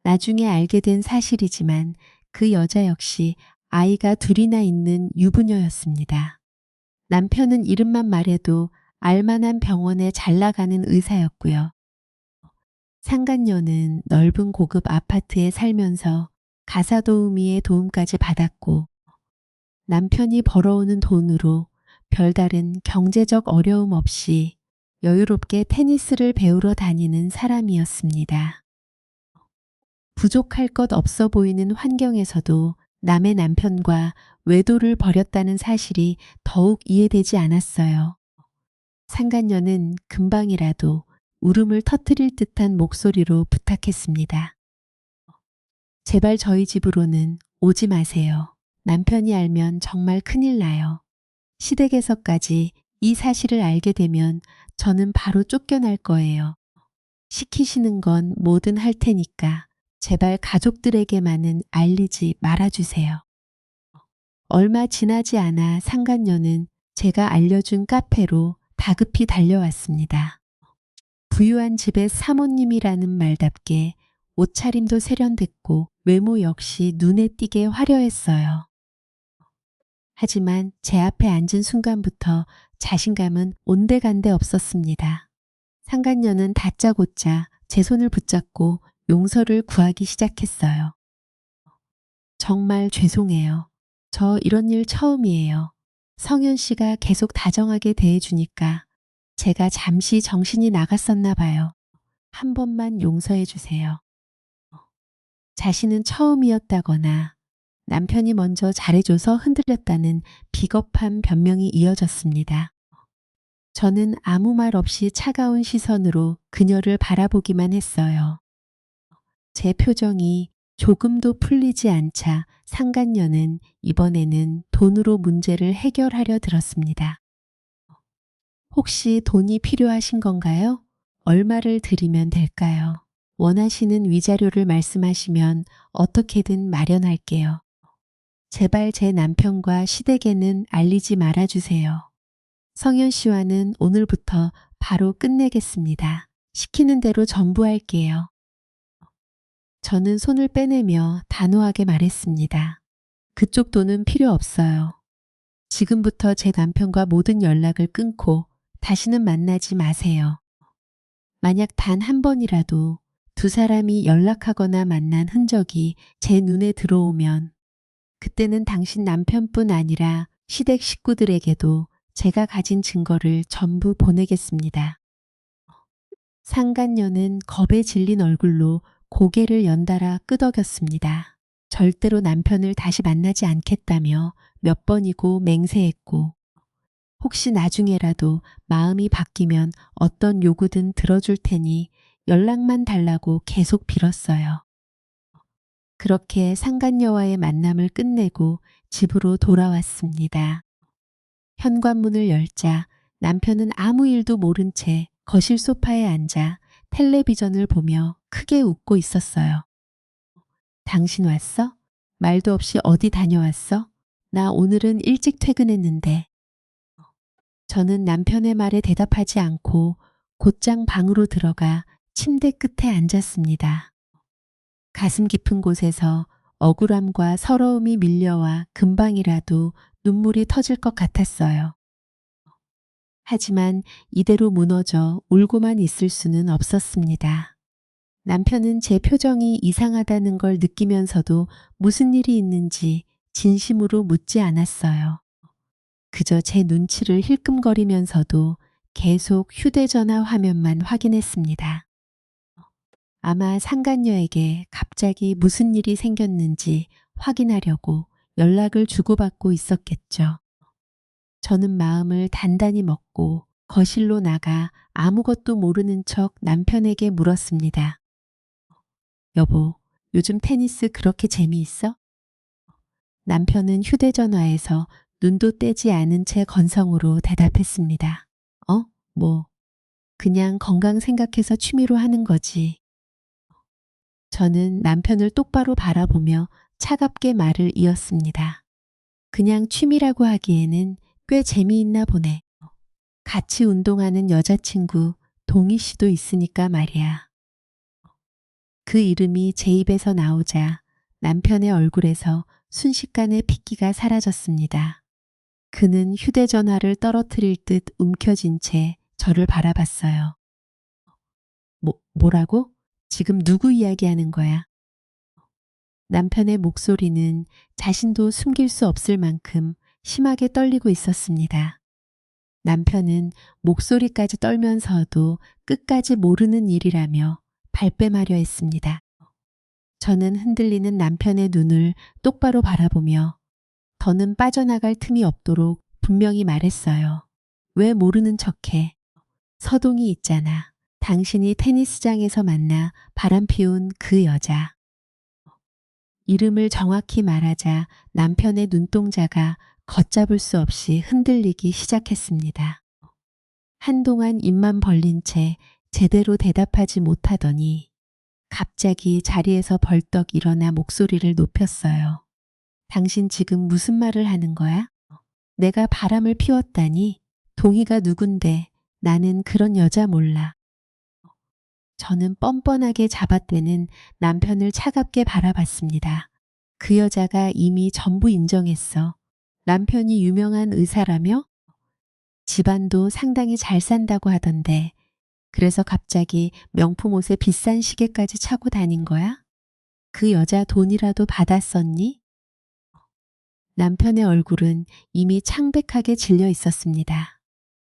나중에 알게 된 사실이지만 그 여자 역시 아이가 둘이나 있는 유부녀였습니다. 남편은 이름만 말해도 알만한 병원에 잘 나가는 의사였고요. 상간녀는 넓은 고급 아파트에 살면서 가사 도우미의 도움까지 받았고 남편이 벌어오는 돈으로 별다른 경제적 어려움 없이 여유롭게 테니스를 배우러 다니는 사람이었습니다. 부족할 것 없어 보이는 환경에서도 남의 남편과 외도를 벌였다는 사실이 더욱 이해되지 않았어요. 상간녀는 금방이라도 울음을 터뜨릴 듯한 목소리로 부탁했습니다. 제발 저희 집으로는 오지 마세요. 남편이 알면 정말 큰일 나요. 시댁에서까지 이 사실을 알게 되면 저는 바로 쫓겨날 거예요. 시키시는 건 뭐든 할 테니까 제발 가족들에게만은 알리지 말아주세요. 얼마 지나지 않아 상간녀는 제가 알려준 카페로 다급히 달려왔습니다. 부유한 집의 사모님이라는 말답게 옷차림도 세련됐고 외모 역시 눈에 띄게 화려했어요. 하지만 제 앞에 앉은 순간부터 자신감은 온데간데 없었습니다. 상간녀는 다짜고짜 제 손을 붙잡고 용서를 구하기 시작했어요. 정말 죄송해요. 저 이런 일 처음이에요. 성현 씨가 계속 다정하게 대해주니까 제가 잠시 정신이 나갔었나 봐요. 한 번만 용서해 주세요. 자신은 처음이었다거나 남편이 먼저 잘해줘서 흔들렸다는 비겁한 변명이 이어졌습니다. 저는 아무 말 없이 차가운 시선으로 그녀를 바라보기만 했어요. 제 표정이 조금도 풀리지 않자 상간녀는 이번에는 돈으로 문제를 해결하려 들었습니다. 혹시 돈이 필요하신 건가요? 얼마를 드리면 될까요? 원하시는 위자료를 말씀하시면 어떻게든 마련할게요. 제발 제 남편과 시댁에는 알리지 말아주세요. 성현 씨와는 오늘부터 바로 끝내겠습니다. 시키는 대로 전부 할게요. 저는 손을 빼내며 단호하게 말했습니다. 그쪽 돈은 필요 없어요. 지금부터 제 남편과 모든 연락을 끊고 다시는 만나지 마세요. 만약 단 한 번이라도 두 사람이 연락하거나 만난 흔적이 제 눈에 들어오면 그때는 당신 남편뿐 아니라 시댁 식구들에게도 제가 가진 증거를 전부 보내겠습니다. 상간녀는 겁에 질린 얼굴로 고개를 연달아 끄덕였습니다. 절대로 남편을 다시 만나지 않겠다며 몇 번이고 맹세했고 혹시 나중에라도 마음이 바뀌면 어떤 요구든 들어줄 테니 연락만 달라고 계속 빌었어요. 그렇게 상간녀와의 만남을 끝내고 집으로 돌아왔습니다. 현관문을 열자 남편은 아무 일도 모른 채 거실 소파에 앉아 텔레비전을 보며 크게 웃고 있었어요. 당신 왔어? 말도 없이 어디 다녀왔어? 나 오늘은 일찍 퇴근했는데. 저는 남편의 말에 대답하지 않고 곧장 방으로 들어가 침대 끝에 앉았습니다. 가슴 깊은 곳에서 억울함과 서러움이 밀려와 금방이라도 눈물이 터질 것 같았어요. 하지만 이대로 무너져 울고만 있을 수는 없었습니다. 남편은 제 표정이 이상하다는 걸 느끼면서도 무슨 일이 있는지 진심으로 묻지 않았어요. 그저 제 눈치를 힐끔거리면서도 계속 휴대전화 화면만 확인했습니다. 아마 상간녀에게 갑자기 무슨 일이 생겼는지 확인하려고 연락을 주고받고 있었겠죠. 저는 마음을 단단히 먹고 거실로 나가 아무것도 모르는 척 남편에게 물었습니다. 여보, 요즘 테니스 그렇게 재미있어? 남편은 휴대전화에서 눈도 떼지 않은 채 건성으로 대답했습니다. 그냥 건강 생각해서 취미로 하는 거지. 저는 남편을 똑바로 바라보며 차갑게 말을 이었습니다. 그냥 취미라고 하기에는 꽤 재미있나 보네. 같이 운동하는 여자친구 동희 씨도 있으니까 말이야. 그 이름이 제 입에서 나오자 남편의 얼굴에서 순식간에 핏기가 사라졌습니다. 그는 휴대전화를 떨어뜨릴 듯 움켜쥔 채 저를 바라봤어요. 뭐라고? 지금 누구 이야기하는 거야? 남편의 목소리는 자신도 숨길 수 없을 만큼 심하게 떨리고 있었습니다. 남편은 목소리까지 떨면서도 끝까지 모르는 일이라며 발뺌하려 했습니다. 저는 흔들리는 남편의 눈을 똑바로 바라보며 더는 빠져나갈 틈이 없도록 분명히 말했어요. 왜 모르는 척해? 서동이 있잖아. 당신이 테니스장에서 만나 바람 피운 그 여자. 이름을 정확히 말하자 남편의 눈동자가 걷잡을 수 없이 흔들리기 시작했습니다. 한동안 입만 벌린 채 제대로 대답하지 못하더니 갑자기 자리에서 벌떡 일어나 목소리를 높였어요. 당신 지금 무슨 말을 하는 거야? 내가 바람을 피웠다니? 동희가 누군데 나는 그런 여자 몰라. 저는 뻔뻔하게 잡아떼는 남편을 차갑게 바라봤습니다. 그 여자가 이미 전부 인정했어. 남편이 유명한 의사라며? 집안도 상당히 잘 산다고 하던데 그래서 갑자기 명품 옷에 비싼 시계까지 차고 다닌 거야? 그 여자 돈이라도 받았었니? 남편의 얼굴은 이미 창백하게 질려 있었습니다.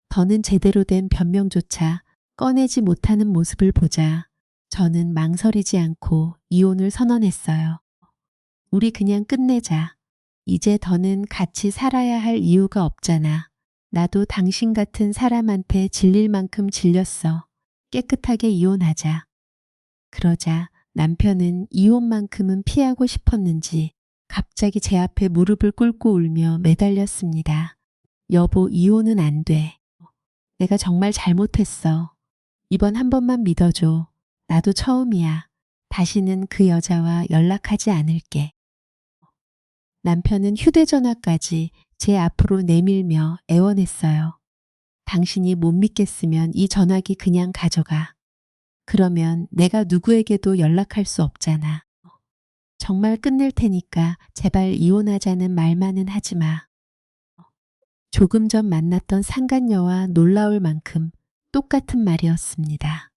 더는 제대로 된 변명조차 꺼내지 못하는 모습을 보자 저는 망설이지 않고 이혼을 선언했어요. 우리 그냥 끝내자. 이제 더는 같이 살아야 할 이유가 없잖아. 나도 당신 같은 사람한테 질릴 만큼 질렸어. 깨끗하게 이혼하자. 그러자 남편은 이혼만큼은 피하고 싶었는지 갑자기 제 앞에 무릎을 꿇고 울며 매달렸습니다. 여보, 이혼은 안 돼. 내가 정말 잘못했어. 이번 한 번만 믿어줘. 나도 처음이야. 다시는 그 여자와 연락하지 않을게. 남편은 휴대전화까지 제 앞으로 내밀며 애원했어요. 당신이 못 믿겠으면 이 전화기 그냥 가져가. 그러면 내가 누구에게도 연락할 수 없잖아. 정말 끝낼 테니까 제발 이혼하자는 말만은 하지 마. 조금 전 만났던 상간녀와 놀라울 만큼 똑같은 말이었습니다.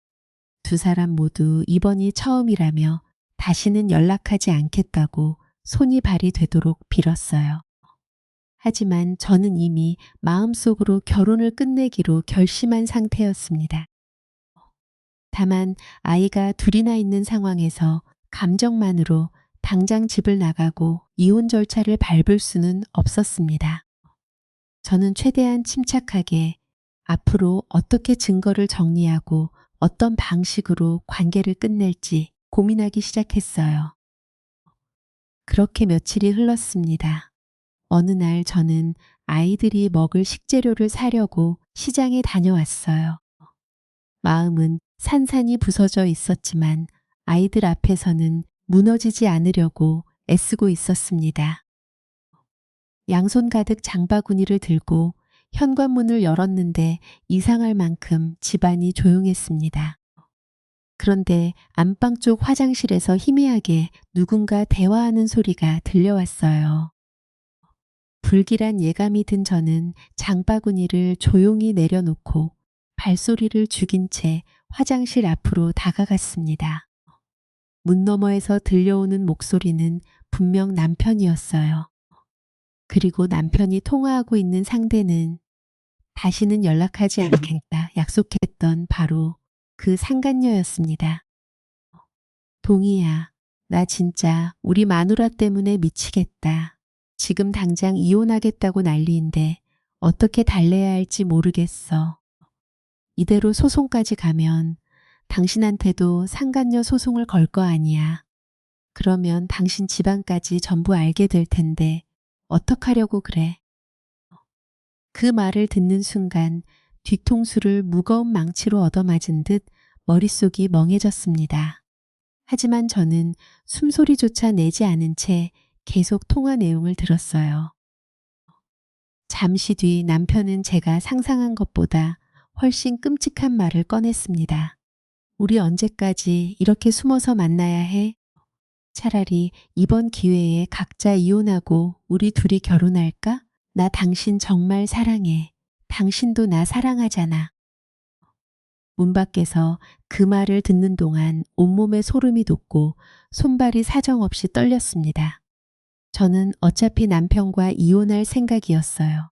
두 사람 모두 이번이 처음이라며 다시는 연락하지 않겠다고 손이 발이 되도록 빌었어요. 하지만 저는 이미 마음속으로 결혼을 끝내기로 결심한 상태였습니다. 다만 아이가 둘이나 있는 상황에서 감정만으로 당장 집을 나가고 이혼 절차를 밟을 수는 없었습니다. 저는 최대한 침착하게 앞으로 어떻게 증거를 정리하고 어떤 방식으로 관계를 끝낼지 고민하기 시작했어요. 그렇게 며칠이 흘렀습니다. 어느 날 저는 아이들이 먹을 식재료를 사려고 시장에 다녀왔어요. 마음은 산산이 부서져 있었지만 아이들 앞에서는 무너지지 않으려고 애쓰고 있었습니다. 양손 가득 장바구니를 들고 현관문을 열었는데 이상할 만큼 집안이 조용했습니다. 그런데 안방 쪽 화장실에서 희미하게 누군가 대화하는 소리가 들려왔어요. 불길한 예감이 든 저는 장바구니를 조용히 내려놓고 발소리를 죽인 채 화장실 앞으로 다가갔습니다. 문 너머에서 들려오는 목소리는 분명 남편이었어요. 그리고 남편이 통화하고 있는 상대는 다시는 연락하지 않겠다 약속했던 바로 그 상간녀였습니다. 동희야, 나 진짜 우리 마누라 때문에 미치겠다. 지금 당장 이혼하겠다고 난리인데 어떻게 달래야 할지 모르겠어. 이대로 소송까지 가면 당신한테도 상간녀 소송을 걸 거 아니야. 그러면 당신 집안까지 전부 알게 될 텐데 어떡하려고 그래. 그 말을 듣는 순간 뒤통수를 무거운 망치로 얻어맞은 듯 머릿속이 멍해졌습니다. 하지만 저는 숨소리조차 내지 않은 채 계속 통화 내용을 들었어요. 잠시 뒤 남편은 제가 상상한 것보다 훨씬 끔찍한 말을 꺼냈습니다. 우리 언제까지 이렇게 숨어서 만나야 해? 차라리 이번 기회에 각자 이혼하고 우리 둘이 결혼할까? 나 당신 정말 사랑해. 당신도 나 사랑하잖아. 문 밖에서 그 말을 듣는 동안 온몸에 소름이 돋고 손발이 사정없이 떨렸습니다. 저는 어차피 남편과 이혼할 생각이었어요.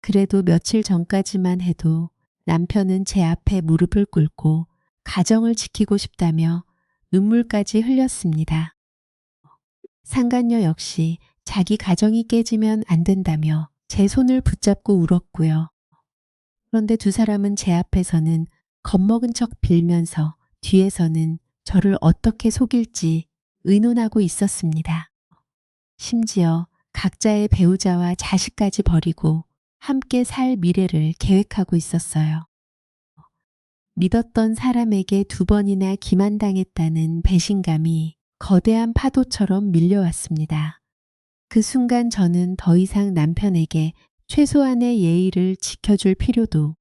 그래도 며칠 전까지만 해도 남편은 제 앞에 무릎을 꿇고 가정을 지키고 싶다며 눈물까지 흘렸습니다. 상간녀 역시 자기 가정이 깨지면 안 된다며 제 손을 붙잡고 울었고요. 그런데 두 사람은 제 앞에서는 겁먹은 척 빌면서 뒤에서는 저를 어떻게 속일지 의논하고 있었습니다. 심지어 각자의 배우자와 자식까지 버리고 함께 살 미래를 계획하고 있었어요. 믿었던 사람에게 2번이나 기만당했다는 배신감이 거대한 파도처럼 밀려왔습니다. 그 순간 저는 더 이상 남편에게 최소한의 예의를 지켜줄 필요도,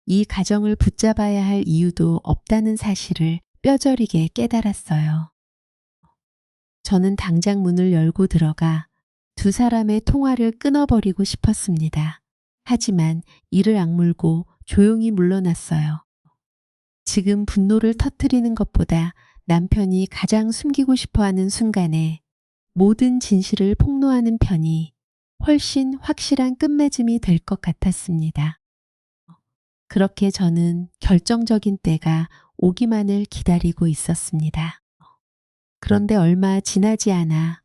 이 가정을 붙잡아야 할 이유도 없다는 사실을 뼈저리게 깨달았어요. 저는 당장 문을 열고 들어가 두 사람의 통화를 끊어버리고 싶었습니다. 하지만 이를 악물고 조용히 물러났어요. 지금 분노를 터뜨리는 것보다 남편이 가장 숨기고 싶어하는 순간에 모든 진실을 폭로하는 편이 훨씬 확실한 끝맺음이 될 것 같았습니다. 그렇게 저는 결정적인 때가 오기만을 기다리고 있었습니다. 그런데 얼마 지나지 않아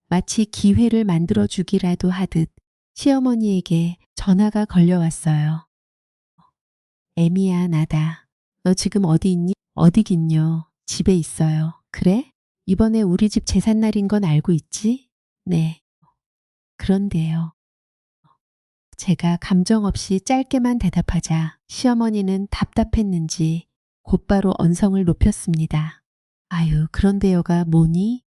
마치 기회를 만들어주기라도 하듯 시어머니에게 전화가 걸려왔어요. 애미야, 나다. 너 지금 어디 있니? 어디긴요. 집에 있어요. 그래? 이번에 우리 집 제삿날인 건 알고 있지? 네. 그런데요. 제가 감정 없이 짧게만 대답하자 시어머니는 답답했는지 곧바로 언성을 높였습니다. 아유, 그런데요가 뭐니?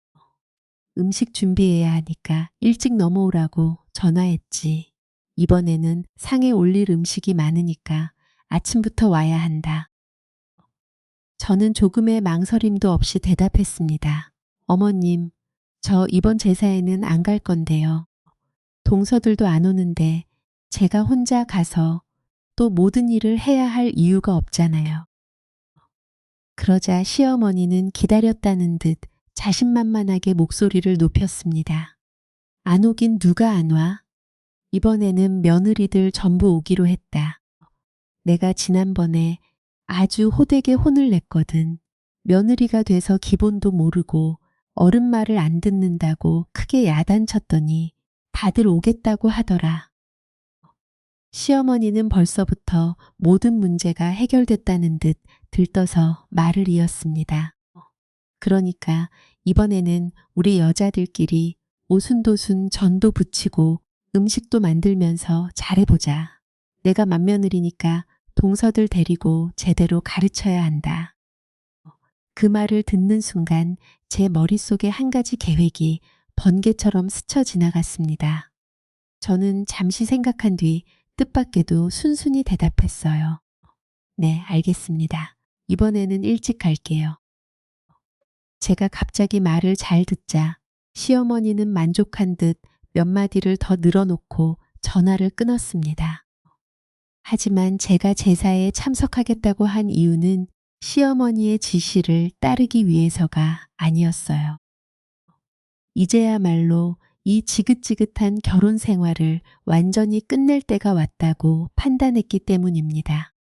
음식 준비해야 하니까 일찍 넘어오라고 전화했지. 이번에는 상에 올릴 음식이 많으니까 아침부터 와야 한다. 저는 조금의 망설임도 없이 대답했습니다. 어머님, 저 이번 제사에는 안 갈 건데요. 동서들도 안 오는데 제가 혼자 가서 또 모든 일을 해야 할 이유가 없잖아요. 그러자 시어머니는 기다렸다는 듯 자신만만하게 목소리를 높였습니다. 안 오긴 누가 안 와? 이번에는 며느리들 전부 오기로 했다. 내가 지난번에 아주 호되게 혼을 냈거든. 며느리가 돼서 기본도 모르고 어른 말을 안 듣는다고 크게 야단쳤더니 다들 오겠다고 하더라. 시어머니는 벌써부터 모든 문제가 해결됐다는 듯 들떠서 말을 이었습니다. 그러니까 이번에는 우리 여자들끼리 오순도순 전도 부치고 음식도 만들면서 잘해보자. 내가 맏며느리니까 동서들 데리고 제대로 가르쳐야 한다. 그 말을 듣는 순간 제 머릿속에 한 가지 계획이 번개처럼 스쳐 지나갔습니다. 저는 잠시 생각한 뒤 뜻밖에도 순순히 대답했어요. 네, 알겠습니다. 이번에는 일찍 갈게요. 제가 갑자기 말을 잘 듣자 시어머니는 만족한 듯 몇 마디를 더 늘어놓고 전화를 끊었습니다. 하지만 제가 제사에 참석하겠다고 한 이유는 시어머니의 지시를 따르기 위해서가 아니었어요. 이제야말로 이 지긋지긋한 결혼 생활을 완전히 끝낼 때가 왔다고 판단했기 때문입니다.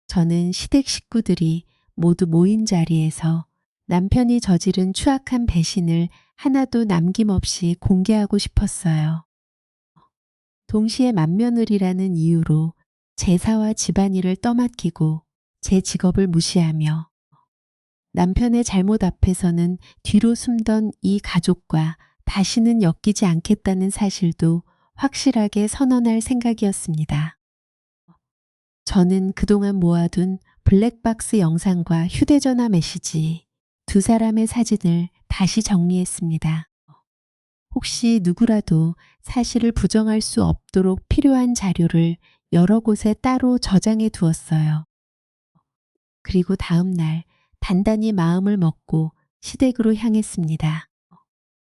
저는 시댁 식구들이 모두 모인 자리에서 남편이 저지른 추악한 배신을 하나도 남김없이 공개하고 싶었어요. 동시에 맏며느리라는 이유로 제사와 집안일을 떠맡기고 제 직업을 무시하며 남편의 잘못 앞에서는 뒤로 숨던 이 가족과 다시는 엮이지 않겠다는 사실도 확실하게 선언할 생각이었습니다. 저는 그동안 모아둔 블랙박스 영상과 휴대전화 메시지, 두 사람의 사진을 다시 정리했습니다. 혹시 누구라도 사실을 부정할 수 없도록 필요한 자료를 여러 곳에 따로 저장해 두었어요. 그리고 다음 날 단단히 마음을 먹고 시댁으로 향했습니다.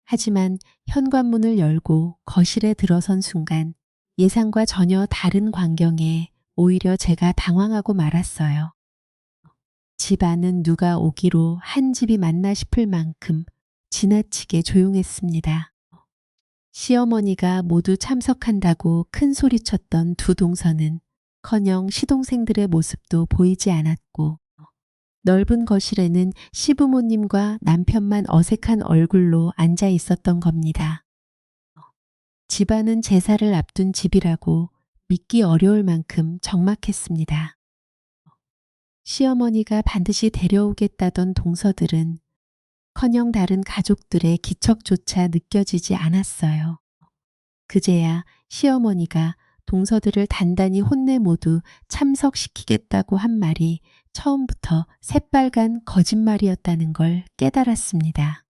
하지만 현관문을 열고 거실에 들어선 순간 예상과 전혀 다른 광경에 오히려 제가 당황하고 말았어요. 집 안은 누가 오기로 한 집이 맞나 싶을 만큼 지나치게 조용했습니다. 시어머니가 모두 참석한다고 큰 소리쳤던 두 동서는 커녕 시동생들의 모습도 보이지 않았고 넓은 거실에는 시부모님과 남편만 어색한 얼굴로 앉아 있었던 겁니다. 집안은 제사를 앞둔 집이라고 믿기 어려울 만큼 적막했습니다. 시어머니가 반드시 데려오겠다던 동서들은 커녕 다른 가족들의 기척조차 느껴지지 않았어요. 그제야 시어머니가 동서들을 단단히 혼내 모두 참석시키겠다고 한 말이 처음부터 새빨간 거짓말이었다는 걸 깨달았습니다.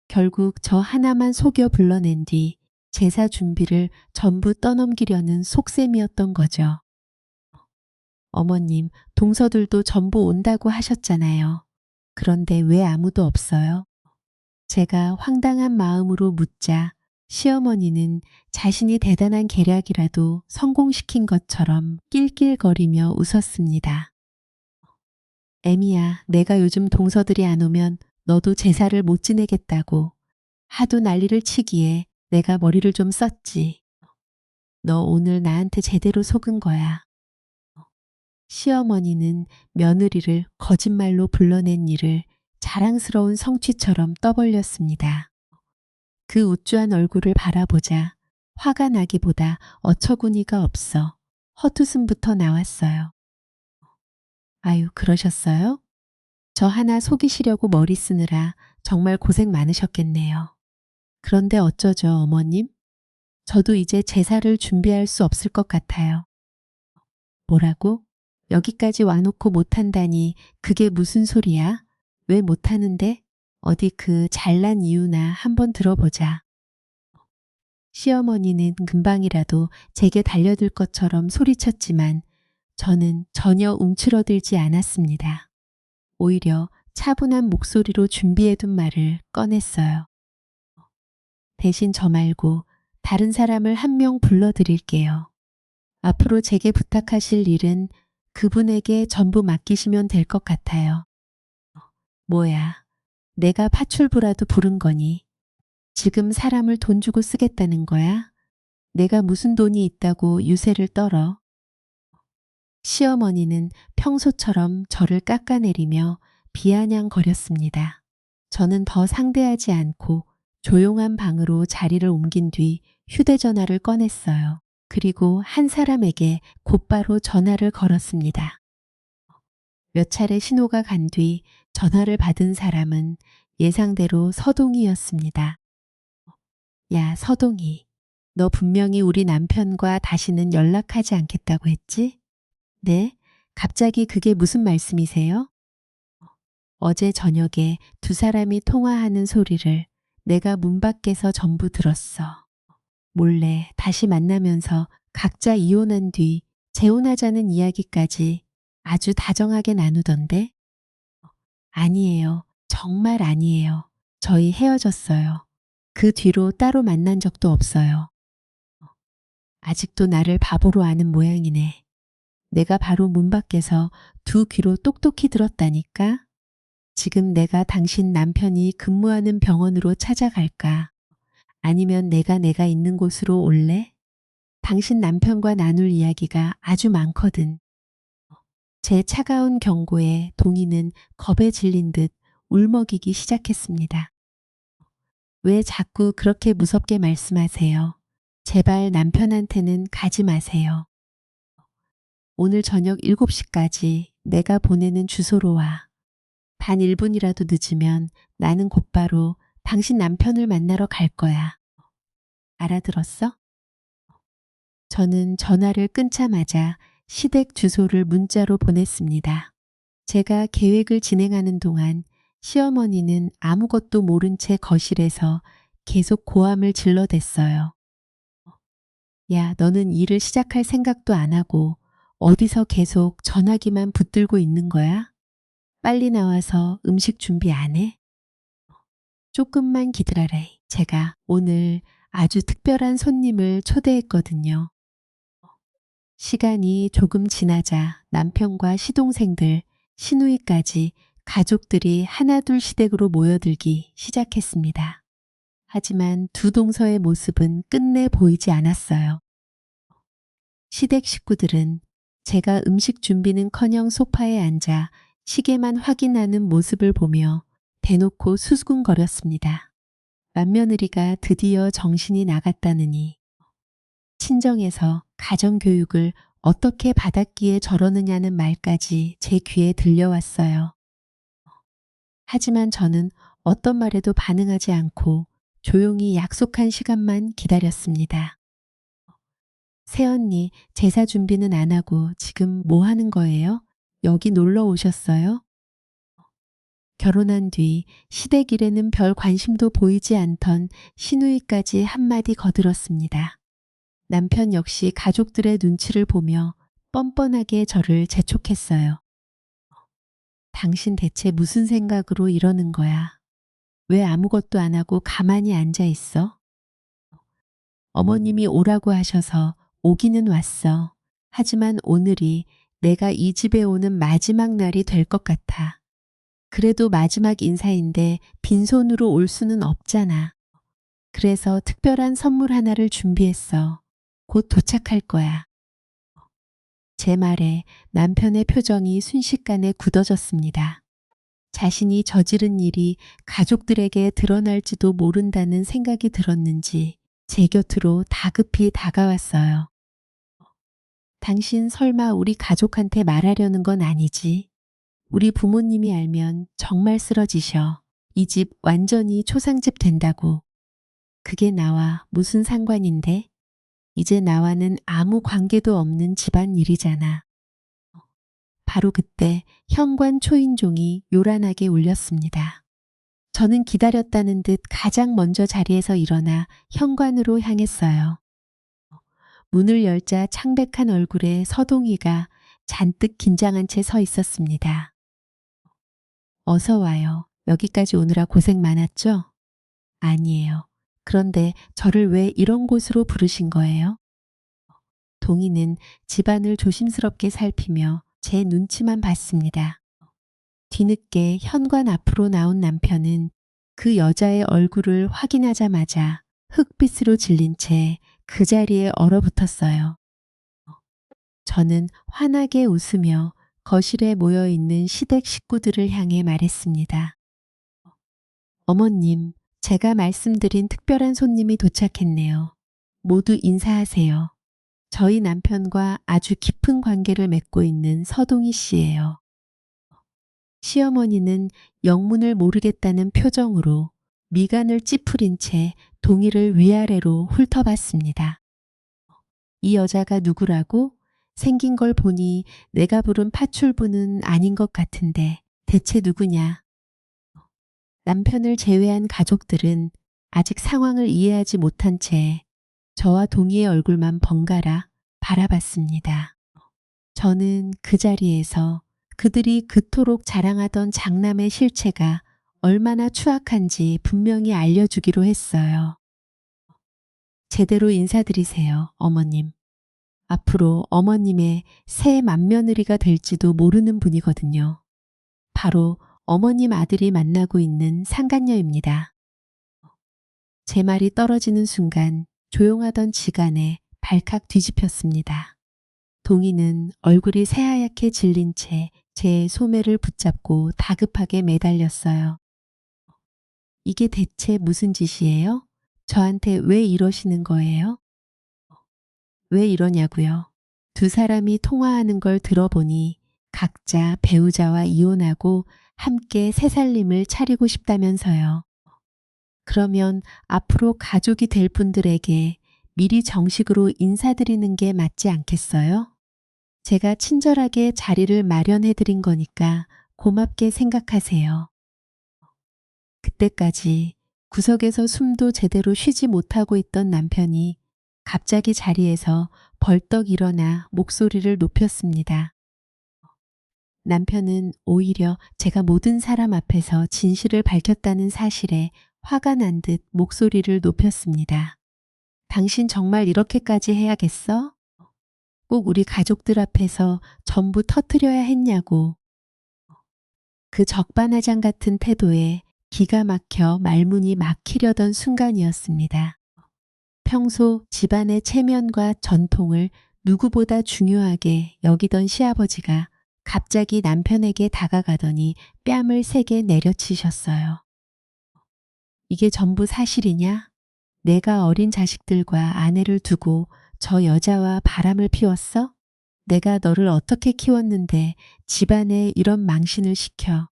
결국 저 하나만 속여 불러낸 뒤 제사 준비를 전부 떠넘기려는 속셈이었던 거죠. 어머님, 동서들도 전부 온다고 하셨잖아요. 그런데 왜 아무도 없어요? 제가 황당한 마음으로 묻자 시어머니는 자신이 대단한 계략이라도 성공시킨 것처럼 낄낄거리며 웃었습니다. 애미야, 내가 요즘 동서들이 안 오면 너도 제사를 못 지내겠다고 하도 난리를 치기에 내가 머리를 좀 썼지. 너 오늘 나한테 제대로 속은 거야. 시어머니는 며느리를 거짓말로 불러낸 일을 자랑스러운 성취처럼 떠벌렸습니다. 그 우쭐한 얼굴을 바라보자 화가 나기보다 어처구니가 없어 헛웃음부터 나왔어요. 아유, 그러셨어요? 저 하나 속이시려고 머리 쓰느라 정말 고생 많으셨겠네요. 그런데 어쩌죠, 어머님? 저도 이제 제사를 준비할 수 없을 것 같아요. 뭐라고? 여기까지 와놓고 못한다니 그게 무슨 소리야? 왜 못하는데? 어디 그 잘난 이유나 한번 들어보자. 시어머니는 금방이라도 제게 달려들 것처럼 소리쳤지만 저는 전혀 움츠러들지 않았습니다. 오히려 차분한 목소리로 준비해둔 말을 꺼냈어요. 대신 저 말고 다른 사람을 한 명 불러드릴게요. 앞으로 제게 부탁하실 일은 그분에게 전부 맡기시면 될 것 같아요. 뭐야, 내가 파출부라도 부른 거니? 지금 사람을 돈 주고 쓰겠다는 거야? 내가 무슨 돈이 있다고 유세를 떨어? 시어머니는 평소처럼 저를 깎아내리며 비아냥거렸습니다. 저는 더 상대하지 않고 조용한 방으로 자리를 옮긴 뒤 휴대전화를 꺼냈어요. 그리고 한 사람에게 곧바로 전화를 걸었습니다. 몇 차례 신호가 간 뒤 전화를 받은 사람은 예상대로 서동이었습니다. 야, 서동이. 너 분명히 우리 남편과 다시는 연락하지 않겠다고 했지? 네? 갑자기 그게 무슨 말씀이세요? 어제 저녁에 두 사람이 통화하는 소리를 내가 문 밖에서 전부 들었어. 몰래 다시 만나면서 각자 이혼한 뒤 재혼하자는 이야기까지 아주 다정하게 나누던데? 아니에요. 정말 아니에요. 저희 헤어졌어요. 그 뒤로 따로 만난 적도 없어요. 아직도 나를 바보로 아는 모양이네. 내가 바로 문 밖에서 두 귀로 똑똑히 들었다니까? 지금 내가 당신 남편이 근무하는 병원으로 찾아갈까? 아니면 내가 있는 곳으로 올래? 당신 남편과 나눌 이야기가 아주 많거든. 제 차가운 경고에 동희는 겁에 질린 듯 울먹이기 시작했습니다. 왜 자꾸 그렇게 무섭게 말씀하세요? 제발 남편한테는 가지 마세요. 오늘 저녁 7시까지 내가 보내는 주소로 와. 단 1분이라도 늦으면 나는 곧바로 당신 남편을 만나러 갈 거야. 알아들었어? 저는 전화를 끊자마자 시댁 주소를 문자로 보냈습니다. 제가 계획을 진행하는 동안 시어머니는 아무것도 모른 채 거실에서 계속 고함을 질러댔어요. 야, 너는 일을 시작할 생각도 안 하고 어디서 계속 전화기만 붙들고 있는 거야? 빨리 나와서 음식 준비 안 해? 조금만 기다려라. 제가 오늘 아주 특별한 손님을 초대했거든요. 시간이 조금 지나자 남편과 시동생들, 시누이까지 가족들이 하나둘 시댁으로 모여들기 시작했습니다. 하지만 두 동서의 모습은 끝내 보이지 않았어요. 시댁 식구들은 제가 음식 준비는커녕 소파에 앉아 시계만 확인하는 모습을 보며 대놓고 수근거렸습니다. 맏며느리가 드디어 정신이 나갔다느니 친정에서 가정교육을 어떻게 받았기에 저러느냐는 말까지 제 귀에 들려왔어요. 하지만 저는 어떤 말에도 반응하지 않고 조용히 약속한 시간만 기다렸습니다. 새언니, 제사 준비는 안 하고 지금 뭐 하는 거예요? 여기 놀러 오셨어요? 결혼한 뒤 시댁 일에는 별 관심도 보이지 않던 시누이까지 한마디 거들었습니다. 남편 역시 가족들의 눈치를 보며 뻔뻔하게 저를 재촉했어요. 당신 대체 무슨 생각으로 이러는 거야? 왜 아무것도 안 하고 가만히 앉아 있어? 어머님이 오라고 하셔서 오기는 왔어. 하지만 오늘이 내가 이 집에 오는 마지막 날이 될 것 같아. 그래도 마지막 인사인데 빈손으로 올 수는 없잖아. 그래서 특별한 선물 하나를 준비했어. 곧 도착할 거야. 제 말에 남편의 표정이 순식간에 굳어졌습니다. 자신이 저지른 일이 가족들에게 드러날지도 모른다는 생각이 들었는지 제 곁으로 다급히 다가왔어요. 당신 설마 우리 가족한테 말하려는 건 아니지? 우리 부모님이 알면 정말 쓰러지셔. 이 집 완전히 초상집 된다고. 그게 나와 무슨 상관인데? 이제 나와는 아무 관계도 없는 집안 일이잖아. 바로 그때 현관 초인종이 요란하게 울렸습니다. 저는 기다렸다는 듯 가장 먼저 자리에서 일어나 현관으로 향했어요. 문을 열자 창백한 얼굴에 서동이가 잔뜩 긴장한 채 서 있었습니다. 어서 와요. 여기까지 오느라 고생 많았죠? 아니에요. 그런데 저를 왜 이런 곳으로 부르신 거예요? 동희는 집안을 조심스럽게 살피며 제 눈치만 봤습니다. 뒤늦게 현관 앞으로 나온 남편은 그 여자의 얼굴을 확인하자마자 흙빛으로 질린 채 그 자리에 얼어붙었어요. 저는 환하게 웃으며 거실에 모여있는 시댁 식구들을 향해 말했습니다. 어머님, 제가 말씀드린 특별한 손님이 도착했네요. 모두 인사하세요. 저희 남편과 아주 깊은 관계를 맺고 있는 서동희 씨예요. 시어머니는 영문을 모르겠다는 표정으로 미간을 찌푸린 채 동희를 위아래로 훑어봤습니다. 이 여자가 누구라고? 생긴 걸 보니 내가 부른 파출부는 아닌 것 같은데 대체 누구냐? 남편을 제외한 가족들은 아직 상황을 이해하지 못한 채 저와 동희의 얼굴만 번갈아 바라봤습니다. 저는 그 자리에서 그들이 그토록 자랑하던 장남의 실체가 얼마나 추악한지 분명히 알려주기로 했어요. 제대로 인사드리세요, 어머님. 앞으로 어머님의 새 맏며느리가 될지도 모르는 분이거든요. 바로 어머님 아들이 만나고 있는 상간녀입니다. 제 말이 떨어지는 순간 조용하던 지간에 발칵 뒤집혔습니다. 동희는 얼굴이 새하얗게 질린 채 제 소매를 붙잡고 다급하게 매달렸어요. 이게 대체 무슨 짓이에요? 저한테 왜 이러시는 거예요? 왜 이러냐고요? 두 사람이 통화하는 걸 들어보니 각자 배우자와 이혼하고 함께 새 살림을 차리고 싶다면서요. 그러면 앞으로 가족이 될 분들에게 미리 정식으로 인사드리는 게 맞지 않겠어요? 제가 친절하게 자리를 마련해 드린 거니까 고맙게 생각하세요. 그때까지 구석에서 숨도 제대로 쉬지 못하고 있던 남편이 갑자기 자리에서 벌떡 일어나 목소리를 높였습니다. 남편은 오히려 제가 모든 사람 앞에서 진실을 밝혔다는 사실에 화가 난 듯 목소리를 높였습니다. 당신 정말 이렇게까지 해야겠어? 꼭 우리 가족들 앞에서 전부 터뜨려야 했냐고. 그 적반하장 같은 태도에 기가 막혀 말문이 막히려던 순간이었습니다. 평소 집안의 체면과 전통을 누구보다 중요하게 여기던 시아버지가 갑자기 남편에게 다가가더니 뺨을 세게 내려치셨어요. 이게 전부 사실이냐? 내가 어린 자식들과 아내를 두고 저 여자와 바람을 피웠어? 내가 너를 어떻게 키웠는데 집안에 이런 망신을 시켜.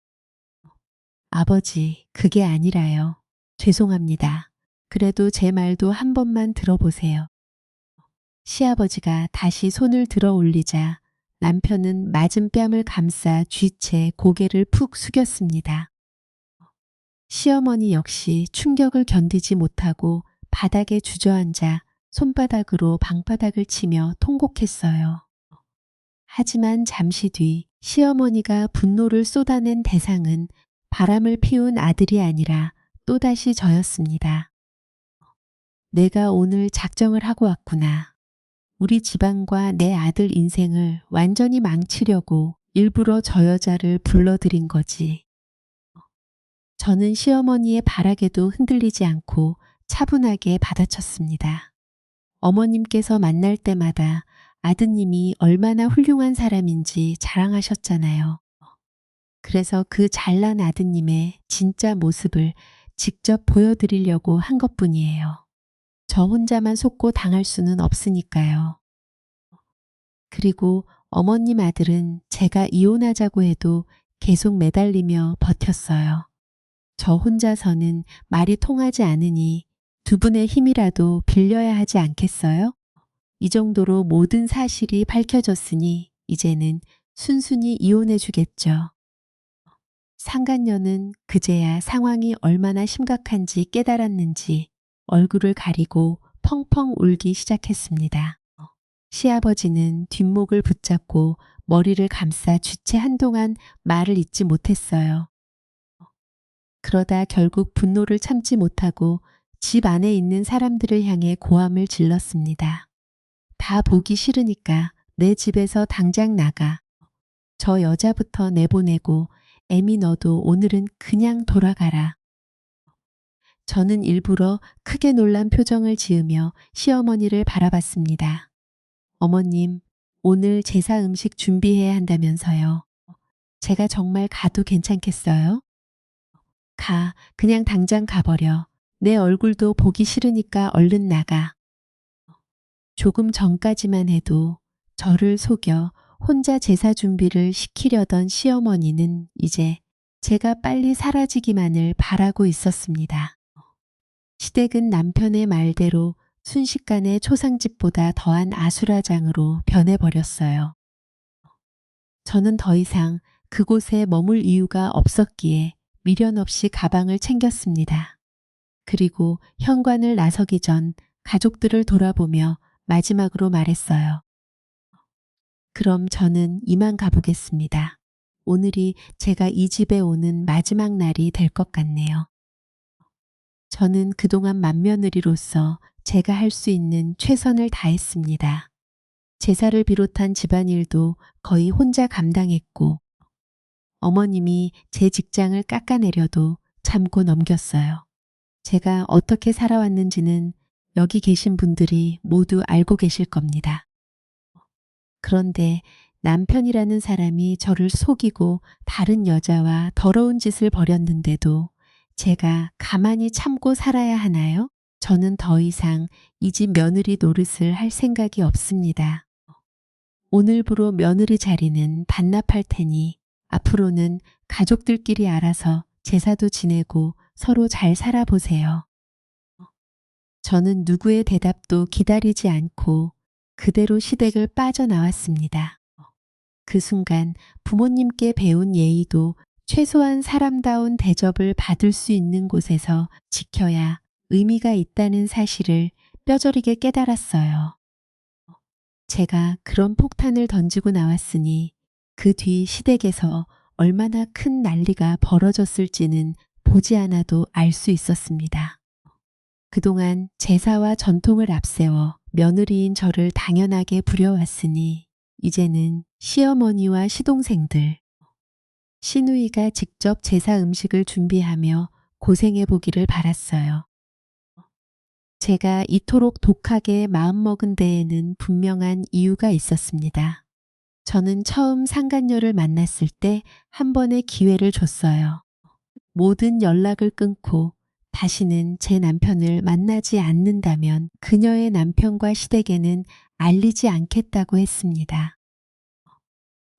아버지, 그게 아니라요. 죄송합니다. 그래도 제 말도 한 번만 들어보세요. 시아버지가 다시 손을 들어 올리자 남편은 맞은 뺨을 감싸 쥐채 고개를 푹 숙였습니다. 시어머니 역시 충격을 견디지 못하고 바닥에 주저앉아 손바닥으로 방바닥을 치며 통곡했어요. 하지만 잠시 뒤 시어머니가 분노를 쏟아낸 대상은 바람을 피운 아들이 아니라 또다시 저였습니다. 내가 오늘 작정을 하고 왔구나. 우리 집안과 내 아들 인생을 완전히 망치려고 일부러 저 여자를 불러들인 거지. 저는 시어머니의 발악에도 흔들리지 않고 차분하게 받아쳤습니다. 어머님께서 만날 때마다 아드님이 얼마나 훌륭한 사람인지 자랑하셨잖아요. 그래서 그 잘난 아드님의 진짜 모습을 직접 보여드리려고 한 것뿐이에요. 저 혼자만 속고 당할 수는 없으니까요. 그리고 어머님 아들은 제가 이혼하자고 해도 계속 매달리며 버텼어요. 저 혼자서는 말이 통하지 않으니 두 분의 힘이라도 빌려야 하지 않겠어요? 이 정도로 모든 사실이 밝혀졌으니 이제는 순순히 이혼해 주겠죠. 상간녀는 그제야 상황이 얼마나 심각한지 깨달았는지 얼굴을 가리고 펑펑 울기 시작했습니다. 시아버지는 뒷목을 붙잡고 머리를 감싸 주체 한동안 말을 잇지 못했어요. 그러다 결국 분노를 참지 못하고 집 안에 있는 사람들을 향해 고함을 질렀습니다. 다 보기 싫으니까 내 집에서 당장 나가. 저 여자부터 내보내고 애미 너도 오늘은 그냥 돌아가라. 저는 일부러 크게 놀란 표정을 지으며 시어머니를 바라봤습니다. 어머님, 오늘 제사 음식 준비해야 한다면서요. 제가 정말 가도 괜찮겠어요? 가, 그냥 당장 가버려. 내 얼굴도 보기 싫으니까 얼른 나가. 조금 전까지만 해도 저를 속여 혼자 제사 준비를 시키려던 시어머니는 이제 제가 빨리 사라지기만을 바라고 있었습니다. 시댁은 남편의 말대로 순식간에 초상집보다 더한 아수라장으로 변해버렸어요. 저는 더 이상 그곳에 머물 이유가 없었기에 미련 없이 가방을 챙겼습니다. 그리고 현관을 나서기 전 가족들을 돌아보며 마지막으로 말했어요. 그럼 저는 이만 가보겠습니다. 오늘이 제가 이 집에 오는 마지막 날이 될 것 같네요. 저는 그동안 맏며느리로서 제가 할 수 있는 최선을 다했습니다. 제사를 비롯한 집안일도 거의 혼자 감당했고 어머님이 제 직장을 깎아내려도 참고 넘겼어요. 제가 어떻게 살아왔는지는 여기 계신 분들이 모두 알고 계실 겁니다. 그런데 남편이라는 사람이 저를 속이고 다른 여자와 더러운 짓을 벌였는데도 제가 가만히 참고 살아야 하나요? 저는 더 이상 이 집 며느리 노릇을 할 생각이 없습니다. 오늘부로 며느리 자리는 반납할 테니 앞으로는 가족들끼리 알아서 제사도 지내고 서로 잘 살아보세요. 저는 누구의 대답도 기다리지 않고 그대로 시댁을 빠져나왔습니다. 그 순간 부모님께 배운 예의도 최소한 사람다운 대접을 받을 수 있는 곳에서 지켜야 의미가 있다는 사실을 뼈저리게 깨달았어요. 제가 그런 폭탄을 던지고 나왔으니 그 뒤 시댁에서 얼마나 큰 난리가 벌어졌을지는 보지 않아도 알 수 있었습니다. 그동안 제사와 전통을 앞세워 며느리인 저를 당연하게 부려왔으니 이제는 시어머니와 시동생들, 시누이가 직접 제사 음식을 준비하며 고생해 보기를 바랐어요. 제가 이토록 독하게 마음먹은 데에는 분명한 이유가 있었습니다. 저는 처음 상간녀를 만났을 때 한 번의 기회를 줬어요. 모든 연락을 끊고 다시는 제 남편을 만나지 않는다면 그녀의 남편과 시댁에는 알리지 않겠다고 했습니다.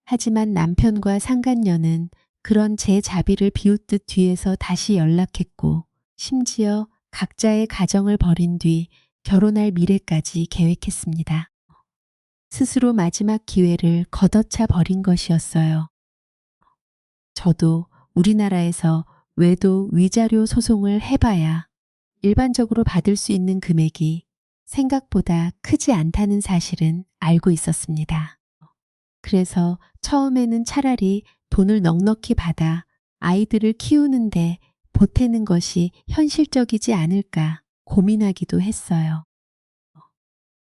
하지만 남편과 상간녀는 그런 제 자비를 비웃듯 뒤에서 다시 연락했고 심지어 각자의 가정을 벌인 뒤 결혼할 미래까지 계획했습니다. 스스로 마지막 기회를 걷어차 버린 것이었어요. 저도 우리나라에서 외도 위자료 소송을 해봐야 일반적으로 받을 수 있는 금액이 생각보다 크지 않다는 사실은 알고 있었습니다. 그래서 처음에는 차라리 돈을 넉넉히 받아 아이들을 키우는데 보태는 것이 현실적이지 않을까 고민하기도 했어요.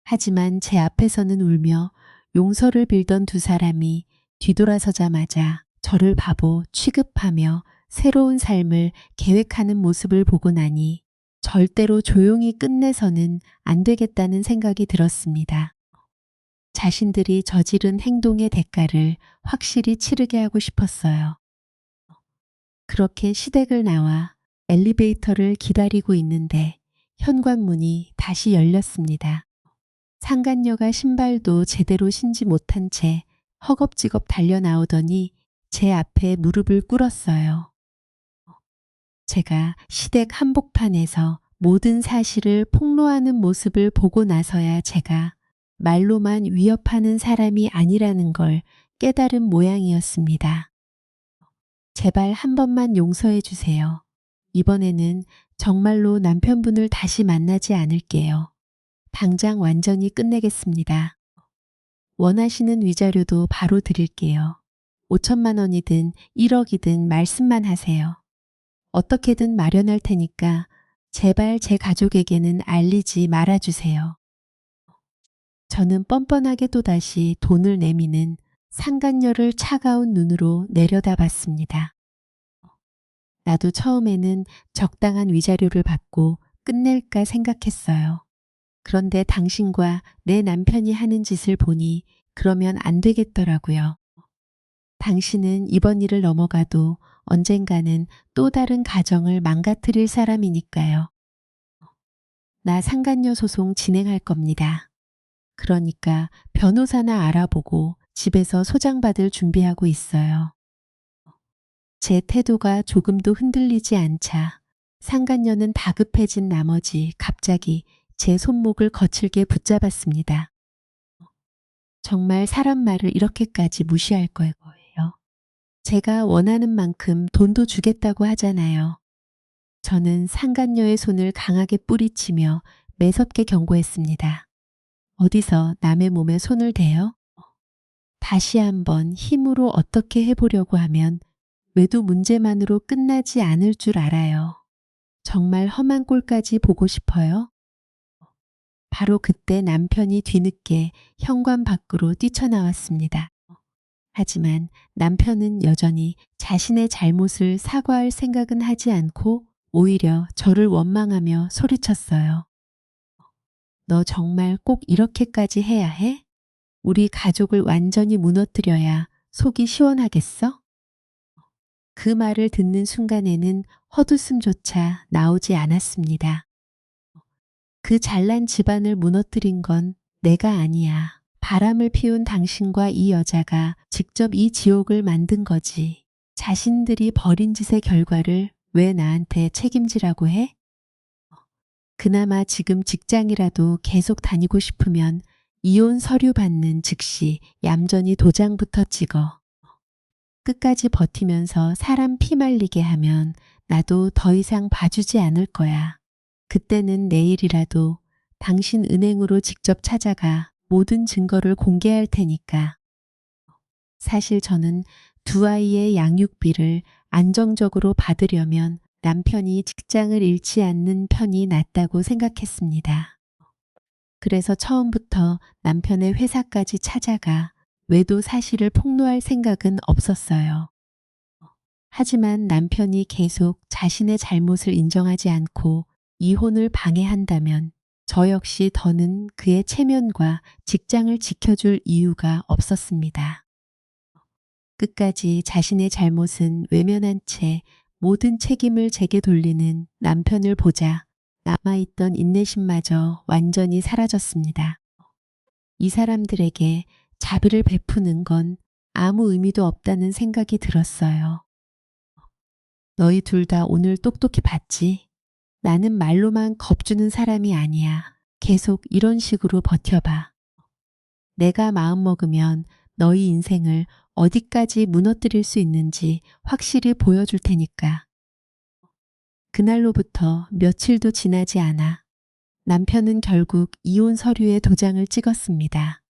하지만 제 앞에서는 울며 용서를 빌던 두 사람이 뒤돌아서자마자 저를 바보 취급하며 새로운 삶을 계획하는 모습을 보고 나니 절대로 조용히 끝내서는 안 되겠다는 생각이 들었습니다. 자신들이 저지른 행동의 대가를 확실히 치르게 하고 싶었어요. 그렇게 시댁을 나와 엘리베이터를 기다리고 있는데 현관문이 다시 열렸습니다. 상간녀가 신발도 제대로 신지 못한 채 허겁지겁 달려 나오더니 제 앞에 무릎을 꿇었어요. 제가 시댁 한복판에서 모든 사실을 폭로하는 모습을 보고 나서야 제가 말로만 위협하는 사람이 아니라는 걸 깨달은 모양이었습니다. 제발 한 번만 용서해 주세요. 이번에는 정말로 남편분을 다시 만나지 않을게요. 당장 완전히 끝내겠습니다. 원하시는 위자료도 바로 드릴게요. 5천만 원이든 1억이든 말씀만 하세요. 어떻게든 마련할 테니까 제발 제 가족에게는 알리지 말아주세요. 저는 뻔뻔하게 또다시 돈을 내미는 상간녀를 차가운 눈으로 내려다봤습니다. 나도 처음에는 적당한 위자료를 받고 끝낼까 생각했어요. 그런데 당신과 내 남편이 하는 짓을 보니 그러면 안 되겠더라고요. 당신은 이번 일을 넘어가도 언젠가는 또 다른 가정을 망가뜨릴 사람이니까요. 나 상간녀 소송 진행할 겁니다. 그러니까 변호사나 알아보고 집에서 소장받을 준비하고 있어요. 제 태도가 조금도 흔들리지 않자 상간녀는 다급해진 나머지 갑자기 제 손목을 거칠게 붙잡았습니다. 정말 사람 말을 이렇게까지 무시할 거예요. 제가 원하는 만큼 돈도 주겠다고 하잖아요. 저는 상간녀의 손을 강하게 뿌리치며 매섭게 경고했습니다. 어디서 남의 몸에 손을 대요? 다시 한번 힘으로 어떻게 해보려고 하면 외도 문제만으로 끝나지 않을 줄 알아요. 정말 험한 꼴까지 보고 싶어요? 바로 그때 남편이 뒤늦게 현관 밖으로 뛰쳐나왔습니다. 하지만 남편은 여전히 자신의 잘못을 사과할 생각은 하지 않고 오히려 저를 원망하며 소리쳤어요. 너 정말 꼭 이렇게까지 해야 해? 우리 가족을 완전히 무너뜨려야 속이 시원하겠어? 그 말을 듣는 순간에는 헛웃음조차 나오지 않았습니다. 그 잘난 집안을 무너뜨린 건 내가 아니야. 바람을 피운 당신과 이 여자가 직접 이 지옥을 만든 거지. 자신들이 벌인 짓의 결과를 왜 나한테 책임지라고 해? 그나마 지금 직장이라도 계속 다니고 싶으면 이혼 서류 받는 즉시 얌전히 도장부터 찍어. 끝까지 버티면서 사람 피 말리게 하면 나도 더 이상 봐주지 않을 거야. 그때는 내일이라도 당신 은행으로 직접 찾아가 모든 증거를 공개할 테니까. 사실 저는 두 아이의 양육비를 안정적으로 받으려면 남편이 직장을 잃지 않는 편이 낫다고 생각했습니다. 그래서 처음부터 남편의 회사까지 찾아가 외도 사실을 폭로할 생각은 없었어요. 하지만 남편이 계속 자신의 잘못을 인정하지 않고 이혼을 방해한다면 저 역시 더는 그의 체면과 직장을 지켜줄 이유가 없었습니다. 끝까지 자신의 잘못은 외면한 채 모든 책임을 제게 돌리는 남편을 보자 남아있던 인내심마저 완전히 사라졌습니다. 이 사람들에게 자비를 베푸는 건 아무 의미도 없다는 생각이 들었어요. 너희 둘 다 오늘 똑똑히 봤지? 나는 말로만 겁주는 사람이 아니야. 계속 이런 식으로 버텨봐. 내가 마음먹으면 너희 인생을 어디까지 무너뜨릴 수 있는지 확실히 보여줄 테니까. 그날로부터 며칠도 지나지 않아 남편은 결국 이혼 서류에 도장을 찍었습니다.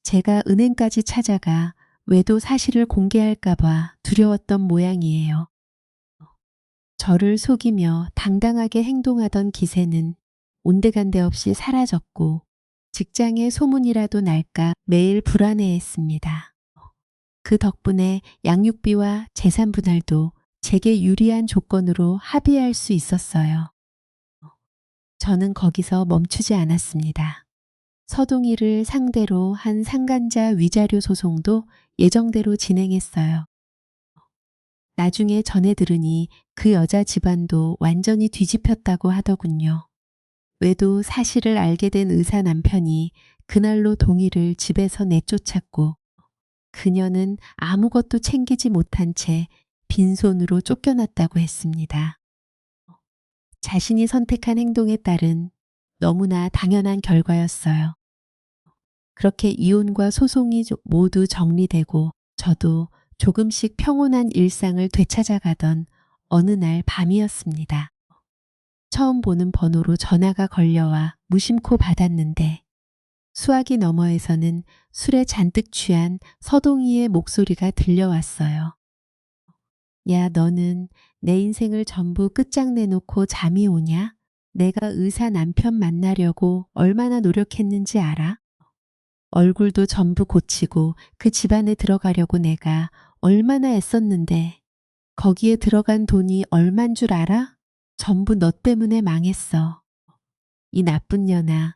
제가 은행까지 찾아가 외도 사실을 공개할까봐 두려웠던 모양이에요. 저를 속이며 당당하게 행동하던 기세는 온데간데 없이 사라졌고 직장에 소문이라도 날까 매일 불안해했습니다. 그 덕분에 양육비와 재산 분할도 제게 유리한 조건으로 합의할 수 있었어요. 저는 거기서 멈추지 않았습니다. 서동이를 상대로 한 상간자 위자료 소송도 예정대로 진행했어요. 나중에 전해 들으니 그 여자 집안도 완전히 뒤집혔다고 하더군요. 외도 사실을 알게 된 의사 남편이 그날로 동희를 집에서 내쫓았고 그녀는 아무것도 챙기지 못한 채 빈손으로 쫓겨났다고 했습니다. 자신이 선택한 행동에 따른 너무나 당연한 결과였어요. 그렇게 이혼과 소송이 모두 정리되고 저도 조금씩 평온한 일상을 되찾아가던 어느 날 밤이었습니다. 처음 보는 번호로 전화가 걸려와 무심코 받았는데 수화기 너머에서는 술에 잔뜩 취한 서동이의 목소리가 들려왔어요. 야, 너는 내 인생을 전부 끝장내놓고 잠이 오냐? 내가 의사 남편 만나려고 얼마나 노력했는지 알아? 얼굴도 전부 고치고 그 집안에 들어가려고 내가 얼마나 애썼는데 거기에 들어간 돈이 얼만 줄 알아? 전부 너 때문에 망했어. 이 나쁜 년아.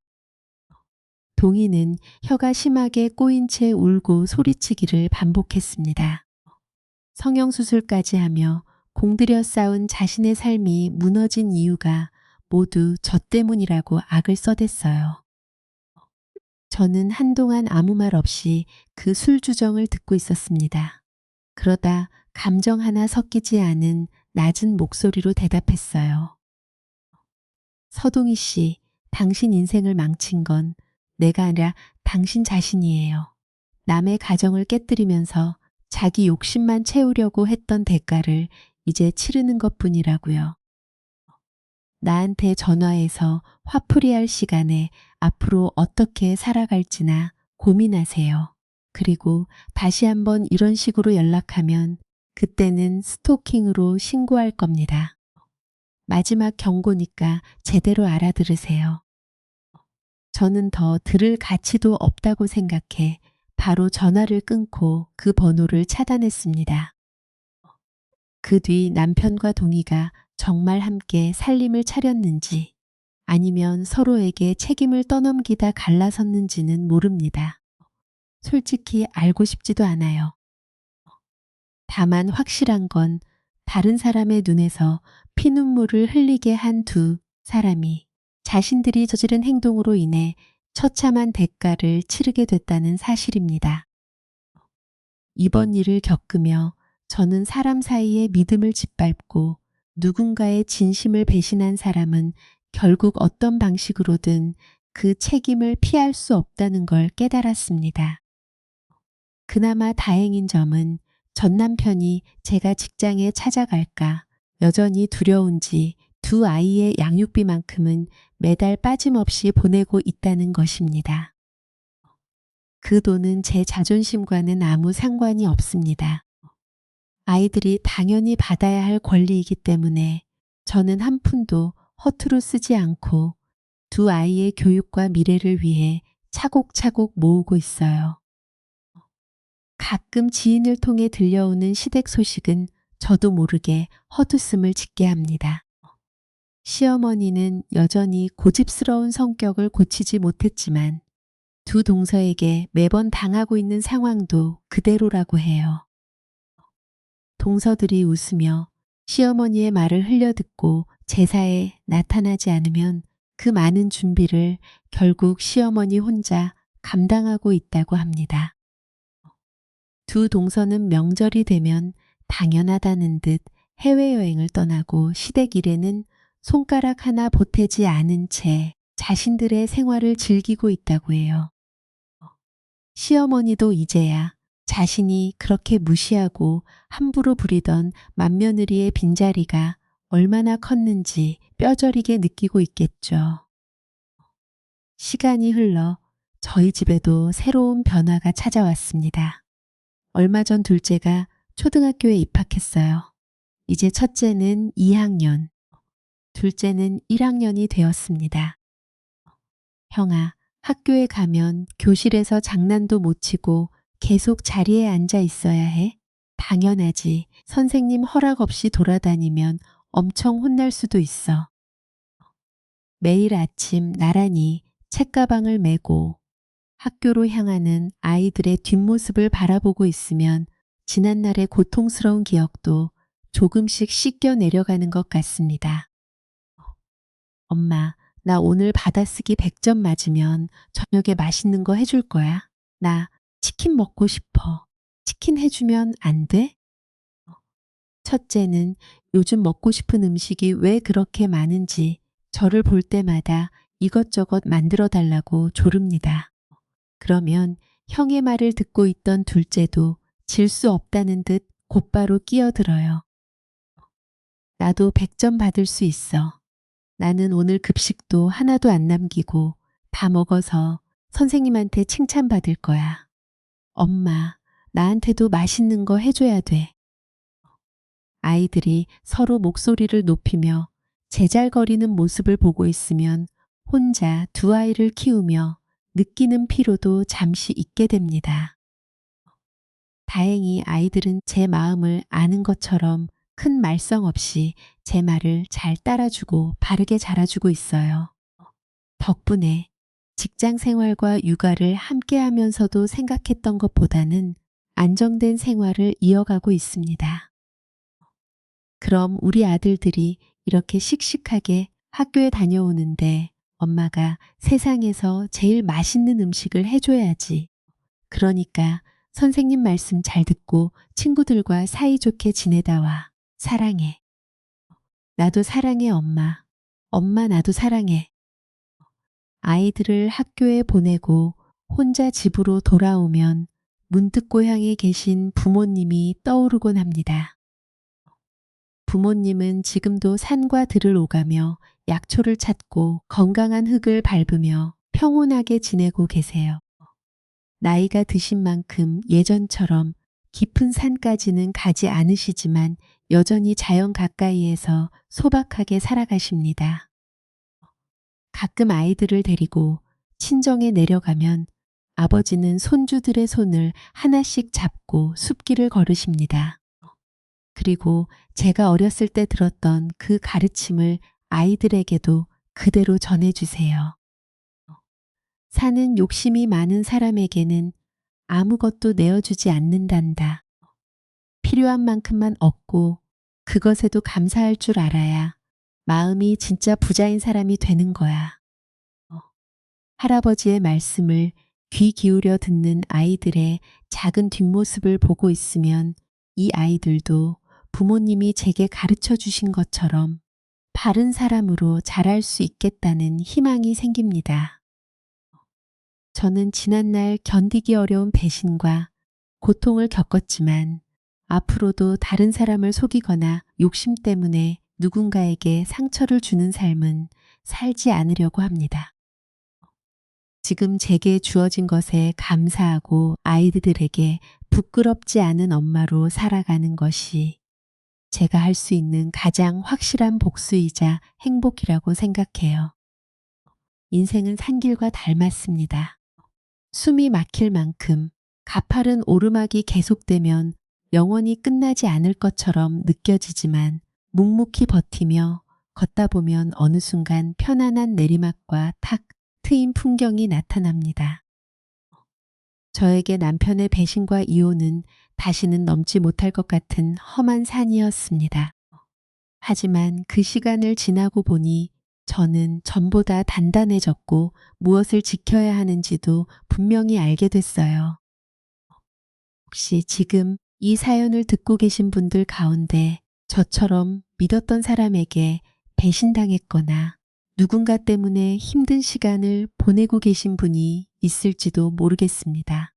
동희는 혀가 심하게 꼬인 채 울고 소리치기를 반복했습니다. 성형수술까지 하며 공들여 쌓은 자신의 삶이 무너진 이유가 모두 저 때문이라고 악을 써댔어요. 저는 한동안 아무 말 없이 그 술주정을 듣고 있었습니다. 그러다 감정 하나 섞이지 않은 낮은 목소리로 대답했어요. 서동희 씨, 당신 인생을 망친 건 내가 아니라 당신 자신이에요. 남의 가정을 깨뜨리면서 자기 욕심만 채우려고 했던 대가를 이제 치르는 것뿐이라고요. 나한테 전화해서 화풀이할 시간에 앞으로 어떻게 살아갈지나 고민하세요. 그리고 다시 한번 이런 식으로 연락하면 그때는 스토킹으로 신고할 겁니다. 마지막 경고니까 제대로 알아들으세요. 저는 더 들을 가치도 없다고 생각해 바로 전화를 끊고 그 번호를 차단했습니다. 그 뒤 남편과 동희가 정말 함께 살림을 차렸는지 아니면 서로에게 책임을 떠넘기다 갈라섰는지는 모릅니다. 솔직히 알고 싶지도 않아요. 다만 확실한 건 다른 사람의 눈에서 피눈물을 흘리게 한 두 사람이 자신들이 저지른 행동으로 인해 처참한 대가를 치르게 됐다는 사실입니다. 이번 일을 겪으며 저는 사람 사이의 믿음을 짓밟고 누군가의 진심을 배신한 사람은 결국 어떤 방식으로든 그 책임을 피할 수 없다는 걸 깨달았습니다. 그나마 다행인 점은 전 남편이 제가 직장에 찾아갈까 여전히 두려운지 두 아이의 양육비만큼은 매달 빠짐없이 보내고 있다는 것입니다. 그 돈은 제 자존심과는 아무 상관이 없습니다. 아이들이 당연히 받아야 할 권리이기 때문에 저는 한 푼도 허투루 쓰지 않고 두 아이의 교육과 미래를 위해 차곡차곡 모으고 있어요. 가끔 지인을 통해 들려오는 시댁 소식은 저도 모르게 헛웃음을 짓게 합니다. 시어머니는 여전히 고집스러운 성격을 고치지 못했지만 두 동서에게 매번 당하고 있는 상황도 그대로라고 해요. 동서들이 웃으며 시어머니의 말을 흘려듣고 제사에 나타나지 않으면 그 많은 준비를 결국 시어머니 혼자 감당하고 있다고 합니다. 두 동서는 명절이 되면 당연하다는 듯 해외여행을 떠나고 시댁 일에는 손가락 하나 보태지 않은 채 자신들의 생활을 즐기고 있다고 해요. 시어머니도 이제야 자신이 그렇게 무시하고 함부로 부리던 맏며느리의 빈자리가 얼마나 컸는지 뼈저리게 느끼고 있겠죠. 시간이 흘러 저희 집에도 새로운 변화가 찾아왔습니다. 얼마 전 둘째가 초등학교에 입학했어요. 이제 첫째는 2학년, 둘째는 1학년이 되었습니다. 형아, 학교에 가면 교실에서 장난도 못 치고 계속 자리에 앉아 있어야 해? 당연하지. 선생님 허락 없이 돌아다니면 엄청 혼날 수도 있어. 매일 아침 나란히 책가방을 메고 학교로 향하는 아이들의 뒷모습을 바라보고 있으면 지난날의 고통스러운 기억도 조금씩 씻겨 내려가는 것 같습니다. 엄마, 나 오늘 받아쓰기 100점 맞으면 저녁에 맛있는 거 해줄 거야. 나 치킨 먹고 싶어. 치킨 해주면 안 돼? 첫째는 요즘 먹고 싶은 음식이 왜 그렇게 많은지 저를 볼 때마다 이것저것 만들어 달라고 조릅니다. 그러면 형의 말을 듣고 있던 둘째도 질 수 없다는 듯 곧바로 끼어들어요. 나도 100점 받을 수 있어. 나는 오늘 급식도 하나도 안 남기고 다 먹어서 선생님한테 칭찬받을 거야. 엄마, 나한테도 맛있는 거 해줘야 돼. 아이들이 서로 목소리를 높이며 제잘거리는 모습을 보고 있으면 혼자 두 아이를 키우며 느끼는 피로도 잠시 잊게 됩니다. 다행히 아이들은 제 마음을 아는 것처럼 큰 말썽 없이 제 말을 잘 따라주고 바르게 자라주고 있어요. 덕분에 직장 생활과 육아를 함께 하면서도 생각했던 것보다는 안정된 생활을 이어가고 있습니다. 그럼 우리 아들들이 이렇게 씩씩하게 학교에 다녀오는데 엄마가 세상에서 제일 맛있는 음식을 해줘야지. 그러니까 선생님 말씀 잘 듣고 친구들과 사이좋게 지내다 와. 사랑해. 나도 사랑해, 엄마. 엄마, 나도 사랑해. 아이들을 학교에 보내고 혼자 집으로 돌아오면 문득 고향에 계신 부모님이 떠오르곤 합니다. 부모님은 지금도 산과 들을 오가며 약초를 찾고 건강한 흙을 밟으며 평온하게 지내고 계세요. 나이가 드신 만큼 예전처럼 깊은 산까지는 가지 않으시지만 여전히 자연 가까이에서 소박하게 살아가십니다. 가끔 아이들을 데리고 친정에 내려가면 아버지는 손주들의 손을 하나씩 잡고 숲길을 걸으십니다. 그리고 제가 어렸을 때 들었던 그 가르침을 아이들에게도 그대로 전해주세요. 사는 욕심이 많은 사람에게는 아무것도 내어주지 않는단다. 필요한 만큼만 얻고 그것에도 감사할 줄 알아야 마음이 진짜 부자인 사람이 되는 거야. 할아버지의 말씀을 귀 기울여 듣는 아이들의 작은 뒷모습을 보고 있으면 이 아이들도 부모님이 제게 가르쳐 주신 것처럼 바른 사람으로 자랄 수 있겠다는 희망이 생깁니다. 저는 지난날 견디기 어려운 배신과 고통을 겪었지만 앞으로도 다른 사람을 속이거나 욕심 때문에 누군가에게 상처를 주는 삶은 살지 않으려고 합니다. 지금 제게 주어진 것에 감사하고 아이들에게 부끄럽지 않은 엄마로 살아가는 것이 제가 할 수 있는 가장 확실한 복수이자 행복이라고 생각해요. 인생은 산길과 닮았습니다. 숨이 막힐 만큼 가파른 오르막이 계속되면 영원히 끝나지 않을 것처럼 느껴지지만 묵묵히 버티며 걷다 보면 어느 순간 편안한 내리막과 탁 트인 풍경이 나타납니다. 저에게 남편의 배신과 이혼은 다시는 넘지 못할 것 같은 험한 산이었습니다. 하지만 그 시간을 지나고 보니 저는 전보다 단단해졌고 무엇을 지켜야 하는지도 분명히 알게 됐어요. 혹시 지금 이 사연을 듣고 계신 분들 가운데 저처럼 믿었던 사람에게 배신당했거나 누군가 때문에 힘든 시간을 보내고 계신 분이 있을지도 모르겠습니다.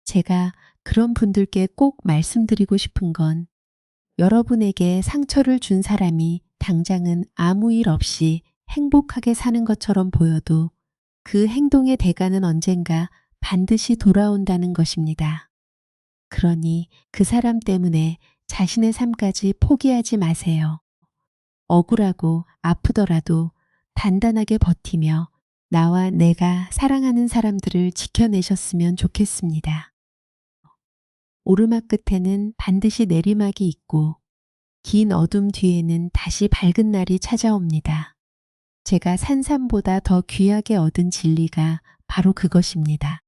제가 그런 분들께 꼭 말씀드리고 싶은 건 여러분에게 상처를 준 사람이 당장은 아무 일 없이 행복하게 사는 것처럼 보여도 그 행동의 대가는 언젠가 반드시 돌아온다는 것입니다. 그러니 그 사람 때문에 자신의 삶까지 포기하지 마세요. 억울하고 아프더라도 단단하게 버티며 나와 내가 사랑하는 사람들을 지켜내셨으면 좋겠습니다. 오르막 끝에는 반드시 내리막이 있고 긴 어둠 뒤에는 다시 밝은 날이 찾아옵니다. 제가 산삼보다 더 귀하게 얻은 진리가 바로 그것입니다.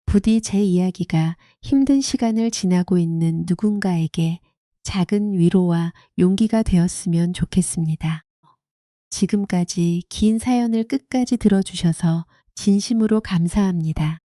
부디 제 이야기가 힘든 시간을 지나고 있는 누군가에게 작은 위로와 용기가 되었으면 좋겠습니다. 지금까지 긴 사연을 끝까지 들어주셔서 진심으로 감사합니다.